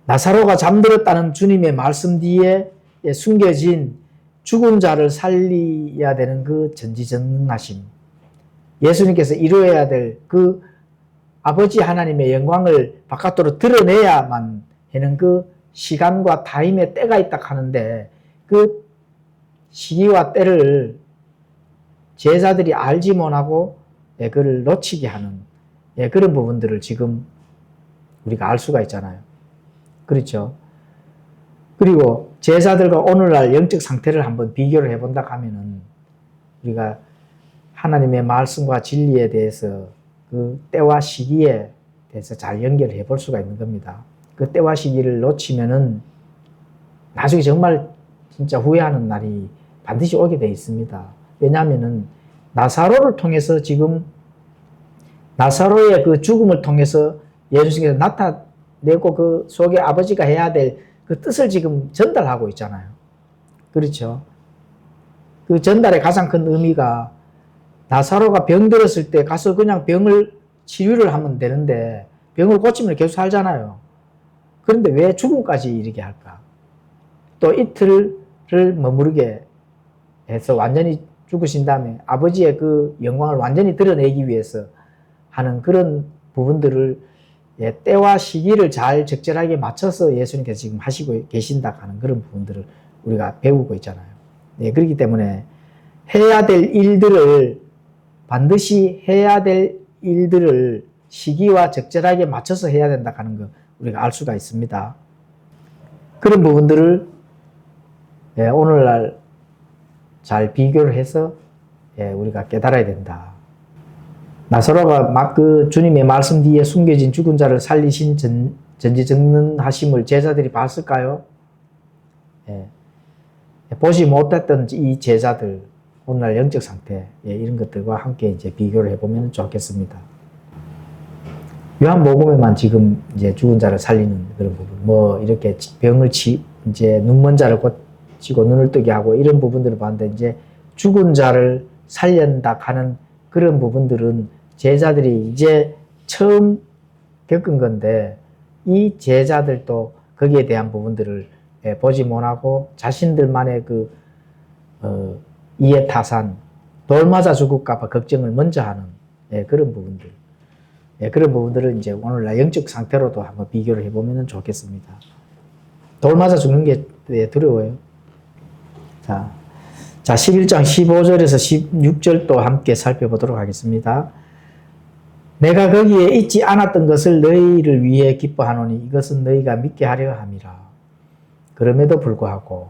나사로가 잠들었다는 주님의 말씀 뒤에 숨겨진 죽은 자를 살려야 되는 그 전지전능하심, 예수님께서 이루어야 될 그 아버지 하나님의 영광을 바깥으로 드러내야만 하는 그 시간과 타임의 때가 있다 하는데 그 시기와 때를 제자들이 알지 못하고 그를 놓치게 하는 그런 부분들을 지금 우리가 알 수가 있잖아요. 그렇죠? 그리고 제자들과 오늘날 영적 상태를 한번 비교를 해본다 하면은 우리가 하나님의 말씀과 진리에 대해서 그 때와 시기에 대해서 잘 연결해 볼 수가 있는 겁니다. 그 때와 시기를 놓치면은 나중에 정말 진짜 후회하는 날이 반드시 오게 돼 있습니다. 왜냐하면은 나사로를 통해서 지금 나사로의 그 죽음을 통해서 예수님께서 나타내고 그 속에 아버지가 해야 될 그 뜻을 지금 전달하고 있잖아요. 그렇죠? 그 전달의 가장 큰 의미가 나사로가 병들었을 때 가서 그냥 병을 치료를 하면 되는데 병을 고치면 계속 살잖아요. 그런데 왜 죽음까지 이르게 할까? 또 이틀을 머무르게 해서 완전히 죽으신 다음에 아버지의 그 영광을 완전히 드러내기 위해서 하는 그런 부분들을 예, 때와 시기를 잘 적절하게 맞춰서 예수님께서 지금 하시고 계신다 하는 그런 부분들을 우리가 배우고 있잖아요. 예, 그렇기 때문에 해야 될 일들을 반드시 해야 될 일들을 시기와 적절하게 맞춰서 해야 된다 하는 거 우리가 알 수가 있습니다. 그런 부분들을 예, 오늘날 잘 비교를 해서 예, 우리가 깨달아야 된다. 나사로가 막 그 주님의 말씀 뒤에 숨겨진 죽은 자를 살리신 전지전능하심을 제자들이 봤을까요? 예. 보지 못했던 이 제자들, 오늘날 영적 상태, 예, 이런 것들과 함께 이제 비교를 해보면 좋겠습니다. 요한복음에만 지금 이제 죽은 자를 살리는 그런 부분, 뭐 이렇게 병을 이제 눈먼 자를 고치고 눈을 뜨게 하고 이런 부분들을 봤는데 이제 죽은 자를 살린다 하는 그런 부분들은 제자들이 이제 처음 겪은 건데 이 제자들도 거기에 대한 부분들을 보지 못하고 자신들만의 그 이해타산, 돌 맞아 죽을까 봐 걱정을 먼저 하는 그런 부분들, 그런 부분들을 이제 오늘날 영적 상태로도 한번 비교를 해보면 좋겠습니다. 돌 맞아 죽는 게 두려워요. 자, 11장 15절에서 16절도 함께 살펴보도록 하겠습니다. 내가 거기에 있지 않았던 것을 너희를 위해 기뻐하노니 이것은 너희가 믿게 하려 함이라. 그럼에도 불구하고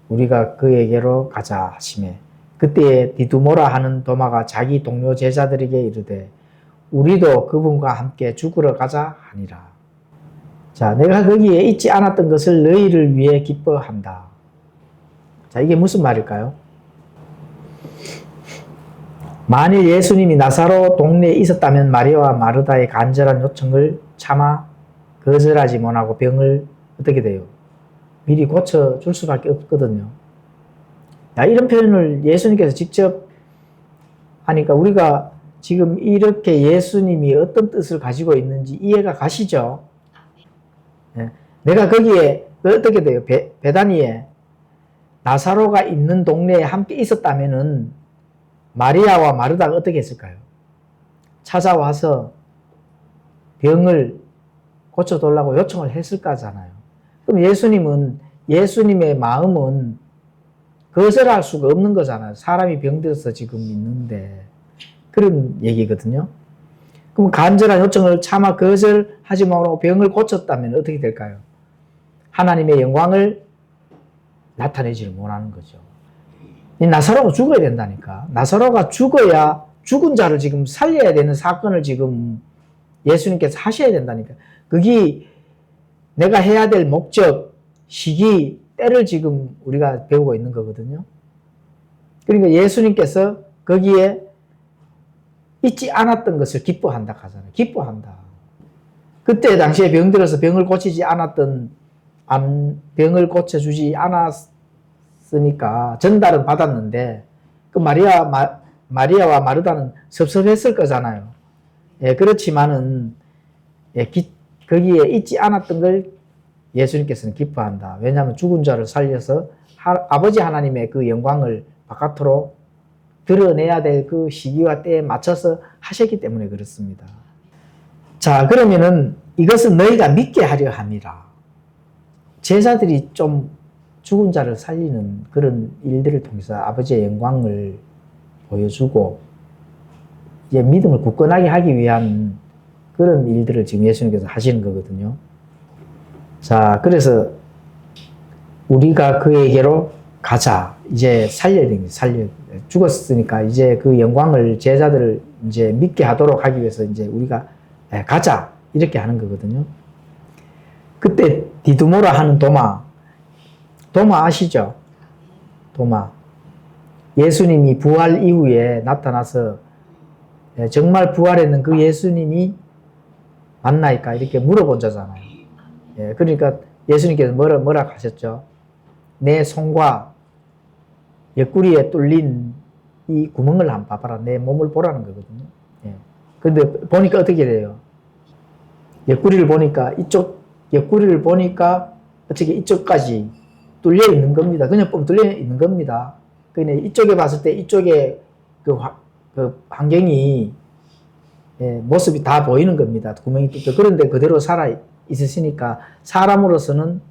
우리가 그에게로 가자 하시매 그때에 디두모라 하는 도마가 자기 동료 제자들에게 이르되 우리도 그분과 함께 죽으러 가자 하니라. 자, 내가 거기에 있지 않았던 것을 너희를 위해 기뻐한다. 자, 이게 무슨 말일까요? 만일 예수님이 나사로 동네에 있었다면 마리아와 마르다의 간절한 요청을 차마 거절하지 못하고 병을 어떻게 돼요? 미리 고쳐줄 수밖에 없거든요. 이런 표현을 예수님께서 직접 하니까 우리가 지금 이렇게 예수님이 어떤 뜻을 가지고 있는지 이해가 가시죠? 내가 거기에 어떻게 돼요? 베다니에 나사로가 있는 동네에 함께 있었다면은 마리아와 마르다가 어떻게 했을까요? 찾아와서 병을 고쳐달라고 요청을 했을 거잖아요. 그럼 예수님의 마음은 거절할 수가 없는 거잖아요. 사람이 병들어서 지금 있는데. 그런 얘기거든요. 그럼 간절한 요청을 차마 거절하지 못하고 병을 고쳤다면 어떻게 될까요? 하나님의 영광을 나타내지를 못하는 거죠. 이 나사로가 죽어야 된다니까. 나사로가 죽어야 죽은 자를 지금 살려야 되는 사건을 지금 예수님께서 하셔야 된다니까. 그게 내가 해야 될 목적, 시기, 때를 지금 우리가 배우고 있는 거거든요. 그러니까 예수님께서 거기에 있지 않았던 것을 기뻐한다 하잖아요. 기뻐한다. 그때 당시에 병들어서 병을 고치지 않았던, 병을 고쳐주지 않았으니까 전달은 받았는데, 그 마리아와 마르다는 섭섭했을 거잖아요. 예, 그렇지만은, 거기에 있지 않았던 걸 예수님께서는 기뻐한다. 왜냐하면 죽은 자를 살려서 아버지 하나님의 그 영광을 바깥으로 드러내야 될 그 시기와 때에 맞춰서 하셨기 때문에 그렇습니다. 자, 그러면은 이것은 너희가 믿게 하려 함이라. 제자들이 좀 죽은 자를 살리는 그런 일들을 통해서 아버지의 영광을 보여주고 이제 믿음을 굳건하게 하기 위한 그런 일들을 지금 예수님께서 하시는 거거든요. 자, 그래서 우리가 그에게로 가자. 이제 살려야 됩니다. 죽었으니까 이제 그 영광을 제자들을 이제 믿게 하도록 하기 위해서 이제 우리가 가자. 이렇게 하는 거거든요. 그때 디두모라 하는 도마 아시죠? 도마. 예수님이 부활 이후에 나타나서 정말 부활했는 그 예수님이 맞나이까? 이렇게 물어본 자잖아요. 그러니까 예수님께서 뭐라 하셨죠? 내 손과 옆구리에 뚫린 이 구멍을 한번 봐봐라. 내 몸을 보라는 거거든요. 근데 보니까 어떻게 돼요? 옆구리를 보니까 어떻게 이쪽까지 뚫려 있는 겁니다. 그냥 보면 뚫려 있는 겁니다. 그냥 이쪽에 봤을 때 이쪽에 그 환경이 모습이 다 보이는 겁니다. 구멍이 뚫려. 그런데 그대로 살아 있으시니까 사람으로서는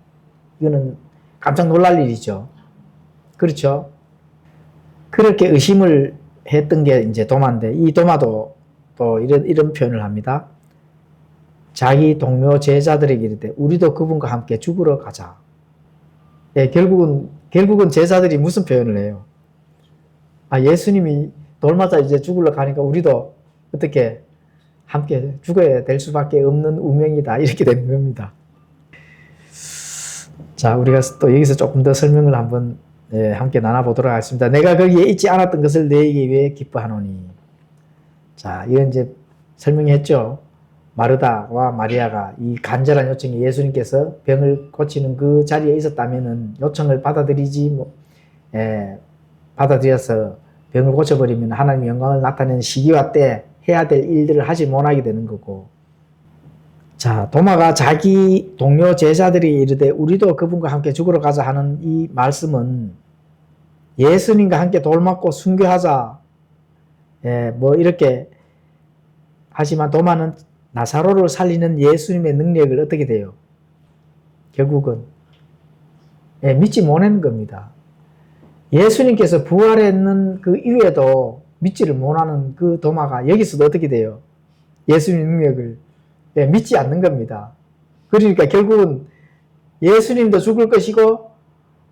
이거는 깜짝 놀랄 일이죠. 그렇죠? 그렇게 의심을 했던 게 이제 도마인데, 이 도마도 또 이런 표현을 합니다. 자기 동료 제자들에게 이르되 우리도 그분과 함께 죽으러 가자. 결국은 제자들이 무슨 표현을 해요? 예수님이 돌마다 이제 죽으러 가니까 우리도 어떻게 함께 죽어야 될 수밖에 없는 운명이다. 이렇게 되는 겁니다. 자, 우리가 또 여기서 조금 더 설명을 한번 함께 나눠보도록 하겠습니다. 내가 거기에 있지 않았던 것을 너에게 왜 기뻐하노니? 자, 이건 이제 설명했죠. 마르다와 마리아가 이 간절한 요청에 예수님께서 병을 고치는 그 자리에 있었다면은 요청을 받아들여서 병을 고쳐버리면 하나님의 영광을 나타내는 시기와 때 해야 될 일들을 하지 못하게 되는 거고. 자, 도마가 자기 동료 제자들이 이르되 우리도 그분과 함께 죽으러 가자 하는 이 말씀은 예수님과 함께 돌 맞고 순교하자. 이렇게 하지만 도마는 나사로를 살리는 예수님의 능력을 어떻게 돼요? 결국은 믿지 못하는 겁니다. 예수님께서 부활했는 그 이후에도 믿지를 못하는 그 도마가 여기서도 어떻게 돼요? 예수님 능력을 믿지 않는 겁니다. 그러니까 결국은 예수님도 죽을 것이고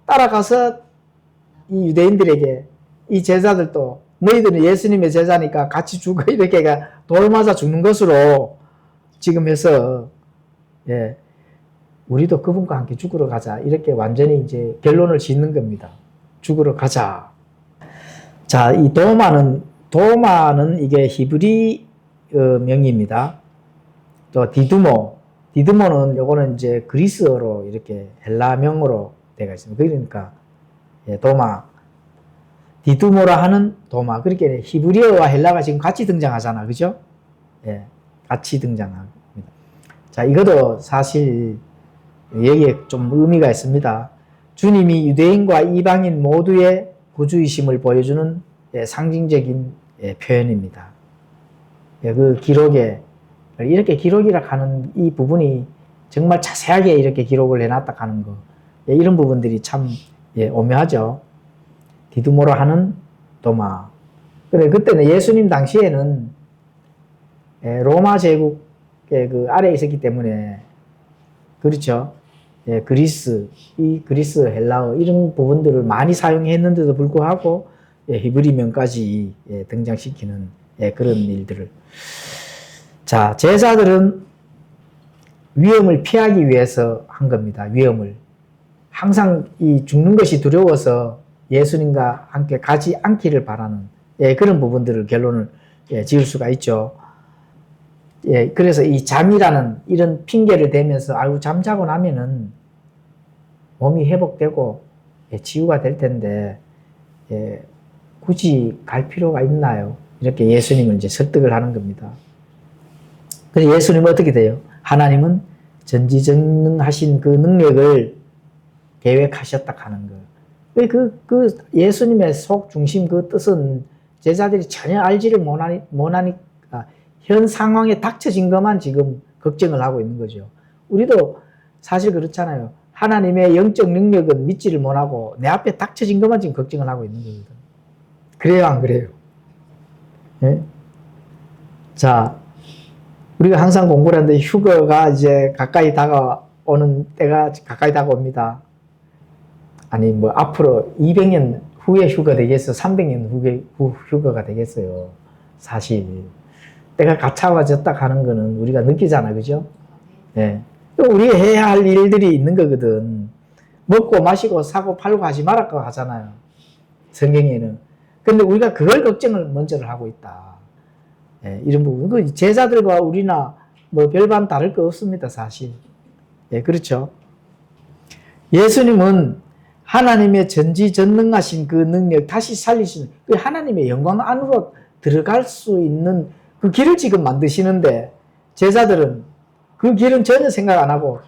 따라가서 이 유대인들에게 이 제자들도 너희들은 예수님의 제자니까 같이 죽어 이렇게 돌 맞아 죽는 것으로 지금 해서 우리도 그분과 함께 죽으러 가자 이렇게 완전히 이제 결론을 짓는 겁니다. 죽으러 가자. 자, 이 도마는 이게 히브리 명입니다. 또 디두모는 요거는 이제 그리스어로 이렇게 헬라명으로 되어 있습니다. 그러니까 도마, 디두모라 하는 도마. 그렇게 히브리어와 헬라가 지금 같이 등장하잖아, 그죠? 같이 등장합니다. 자, 이것도 사실 여기에 좀 의미가 있습니다. 주님이 유대인과 이방인 모두의 구주이심을 보여주는 상징적인 표현입니다. 그 기록에 이렇게 기록이라 하는 이 부분이 정말 자세하게 이렇게 기록을 해놨다 하는 거, 이런 부분들이 참 오묘하죠. 디두모라 하는 도마. 그래, 그때는 예수님 당시에는 로마 제국의 그 아래에 있었기 때문에, 그렇죠. 그리스, 헬라어 이런 부분들을 많이 사용했는데도 불구하고 히브리명까지 등장시키는 그런 일들을. 자, 제자들은 위험을 피하기 위해서 한 겁니다. 위험을. 항상 이 죽는 것이 두려워서 예수님과 함께 가지 않기를 바라는 그런 부분들을 결론을 지을 수가 있죠. 그래서 이 잠이라는 이런 핑계를 대면서 잠자고 나면은 몸이 회복되고 치유가 될 텐데 굳이 갈 필요가 있나요? 이렇게 예수님을 이제 설득을 하는 겁니다. 근데 예수님은 어떻게 돼요? 하나님은 전지전능하신 그 능력을 계획하셨다 하는 거. 왜 그 예수님의 속 중심 그 뜻은 제자들이 전혀 알지를 못하니까 현 상황에 닥쳐진 것만 지금 걱정을 하고 있는 거죠. 우리도 사실 그렇잖아요. 하나님의 영적 능력은 믿지를 못하고 내 앞에 닥쳐진 것만 지금 걱정을 하고 있는 거거든. 그래요, 안 그래요? 자, 우리가 항상 공부를 하는데 휴거가 이제 가까이 다가오는 때가 가까이 다가옵니다. 아니 뭐 앞으로 200년 후에 휴거 되겠어? 300년 후 휴거가 되겠어요? 사실 때가 가차워졌다 하는 거는 우리가 느끼잖아, 그죠? 우리가 해야 할 일들이 있는 거거든. 먹고 마시고 사고 팔고 하지 말라고 하잖아요, 성경에는. 근데 우리가 그걸 걱정을 먼저를 하고 있다. 이런 부분. 그 제자들과 우리나 뭐 별반 다를 거 없습니다, 사실. 그렇죠. 예수님은 하나님의 전지전능하신 그 능력 다시 살리시는 그 하나님의 영광 안으로 들어갈 수 있는 그 길을 지금 만드시는데 제자들은 그 길은 전혀 생각 안 하고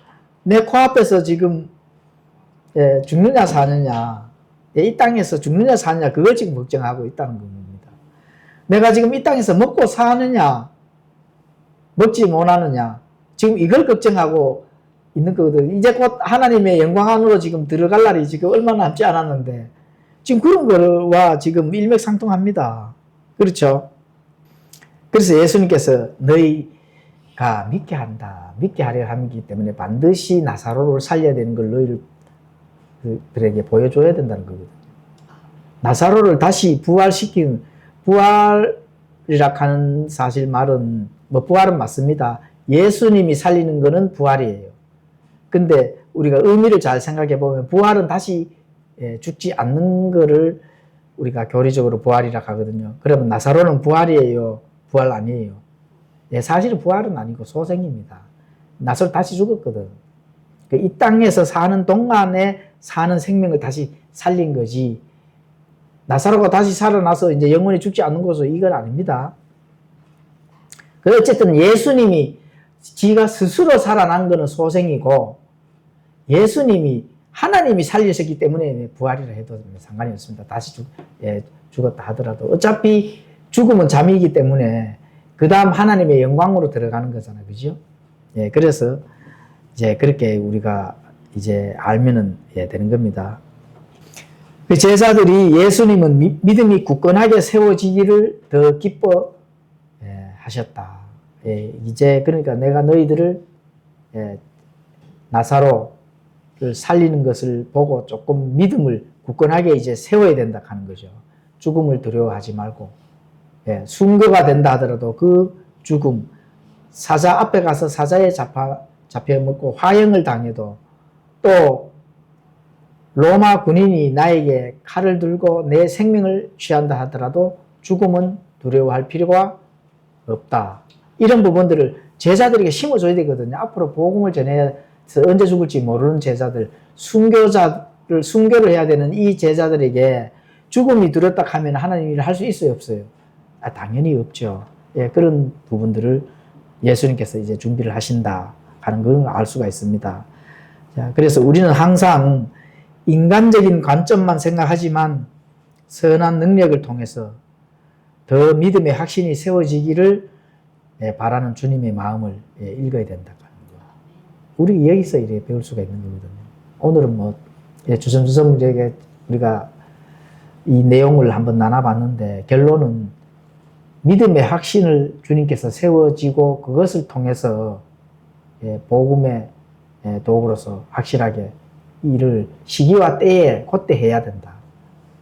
내 코앞에서 지금 죽느냐 사느냐, 이 땅에서 죽느냐 사느냐 그걸 지금 걱정하고 있다는 겁니다. 내가 지금 이 땅에서 먹고 사느냐 먹지 못하느냐. 지금 이걸 걱정하고 있는 거거든. 이제 곧 하나님의 영광 안으로 지금 들어갈 날이 지금 얼마 남지 않았는데 지금 그런 거와 지금 일맥상통합니다. 그렇죠? 그래서 예수님께서 너희가 믿게 한다. 믿게 하려 하기 때문에 반드시 나사로를 살려야 되는 걸 너희들에게 보여줘야 된다는 거거든요. 나사로를 다시 부활시킨, 부활이라 하는 사실 말은, 부활은 맞습니다. 예수님이 살리는 거는 부활이에요. 근데 우리가 의미를 잘 생각해 보면 부활은 다시 죽지 않는 거를 우리가 교리적으로 부활이라 하거든요. 그러면 나사로는 부활이에요? 부활 아니에요? 사실은 부활은 아니고 소생입니다. 나사로 다시 죽었거든. 이 땅에서 사는 동안에 사는 생명을 다시 살린 거지. 나사로가 다시 살아나서 이제 영원히 죽지 않는 것은 이건 아닙니다. 어쨌든 예수님이 지가 스스로 살아난 것은 소생이고 예수님이 하나님이 살리셨기 때문에 부활이라 해도 상관이 없습니다. 다시 죽었다 하더라도 어차피 죽음은 잠이기 때문에 그 다음 하나님의 영광으로 들어가는 거잖아요. 그죠? 그래서 이제 그렇게 우리가 이제 알면은 되는 겁니다. 제자들이 예수님은 믿음이 굳건하게 세워지기를 더 기뻐 하셨다. 이제 그러니까 내가 너희들을 나사로를 살리는 것을 보고 조금 믿음을 굳건하게 이제 세워야 된다 하는 거죠. 죽음을 두려워하지 말고 순교가 된다 하더라도 그 죽음 사자 앞에 가서 사자에 잡혀 먹고 화형을 당해도 또 로마 군인이 나에게 칼을 들고 내 생명을 취한다 하더라도 죽음은 두려워할 필요가 없다. 이런 부분들을 제자들에게 심어줘야 되거든요. 앞으로 복음을 전해서 언제 죽을지 모르는 제자들, 순교를 해야 되는 이 제자들에게 죽음이 두렵다 하면 하나님 일을 할 수 있어요, 없어요? 당연히 없죠. 그런 부분들을 예수님께서 이제 준비를 하신다 하는 걸 알 수가 있습니다. 자, 그래서 우리는 항상 인간적인 관점만 생각하지만 선한 능력을 통해서 더 믿음의 확신이 세워지기를 바라는 주님의 마음을 읽어야 된다. 우리 여기서 이렇게 배울 수가 있는 거거든요. 오늘은 주섬주섬 우리가 이 내용을 한번 나눠봤는데 결론은 믿음의 확신을 주님께서 세워지고 그것을 통해서 복음의 도구로서 확실하게 일을 시기와 때에 그때 해야 된다.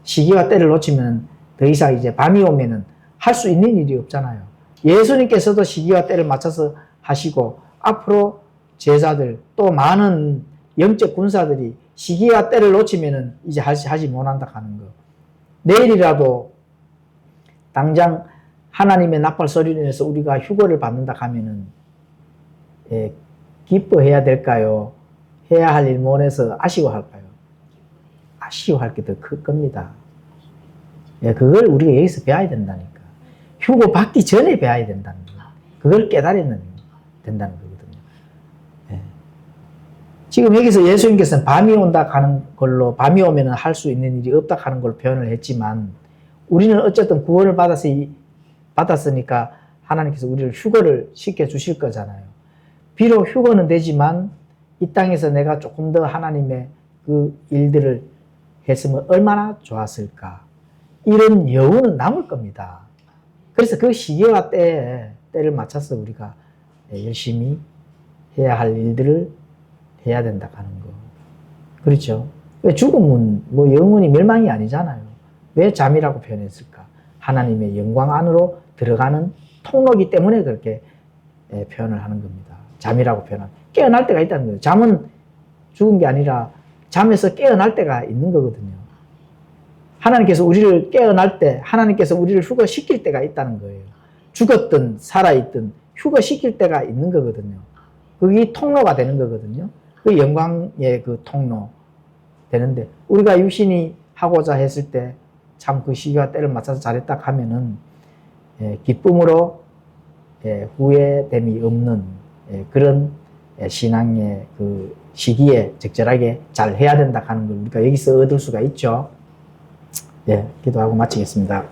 시기와 때를 놓치면 더 이상 이제 밤이 오면은 할 수 있는 일이 없잖아요. 예수님께서도 시기와 때를 맞춰서 하시고 앞으로 제자들 또 많은 영적 군사들이 시기와 때를 놓치면은 이제 하지 못한다 하는 거. 내일이라도 당장 하나님의 나팔 소리를 내서 우리가 휴거를 받는다 하면은 기뻐해야 될까요? 해야 할 일 못해서 아쉬워할까요? 아쉬워할 게 더 클 겁니다. 그걸 우리가 여기서 배워야 된다니까. 휴거 받기 전에 배워야 된다는 거예요. 그걸 깨달으면 된다는 거거든요. 지금 여기서 예수님께서는 밤이 온다 하는 걸로 밤이 오면 할 수 있는 일이 없다 하는 걸 표현을 했지만 우리는 어쨌든 구원을 받았으니까 하나님께서 우리를 휴거를 시켜주실 거잖아요. 비록 휴거는 되지만 이 땅에서 내가 조금 더 하나님의 그 일들을 했으면 얼마나 좋았을까. 이런 여운은 남을 겁니다. 그래서 그 시기와 때를 맞춰서 우리가 열심히 해야 할 일들을 해야 된다 하는 거. 그렇죠? 죽음은 영원히 멸망이 아니잖아요. 왜 잠이라고 표현했을까? 하나님의 영광 안으로 들어가는 통로이기 때문에 그렇게 표현을 하는 겁니다. 잠이라고 표현하는. 깨어날 때가 있다는 거예요. 잠은 죽은 게 아니라 잠에서 깨어날 때가 있는 거거든요. 하나님께서 우리를 깨어날 때, 하나님께서 우리를 휴거시킬 때가 있다는 거예요. 죽었든 살아있든 휴거시킬 때가 있는 거거든요. 그게 통로가 되는 거거든요. 그 영광의 그 통로 되는데 우리가 육신이 하고자 했을 때 참 그 시기와 때를 맞춰서 잘했다 하면은 기쁨으로 후회됨이 없는 그런 신앙의 그 시기에 적절하게 잘 해야 된다 하는 걸 우리가 여기서 얻을 수가 있죠. 기도하고 마치겠습니다.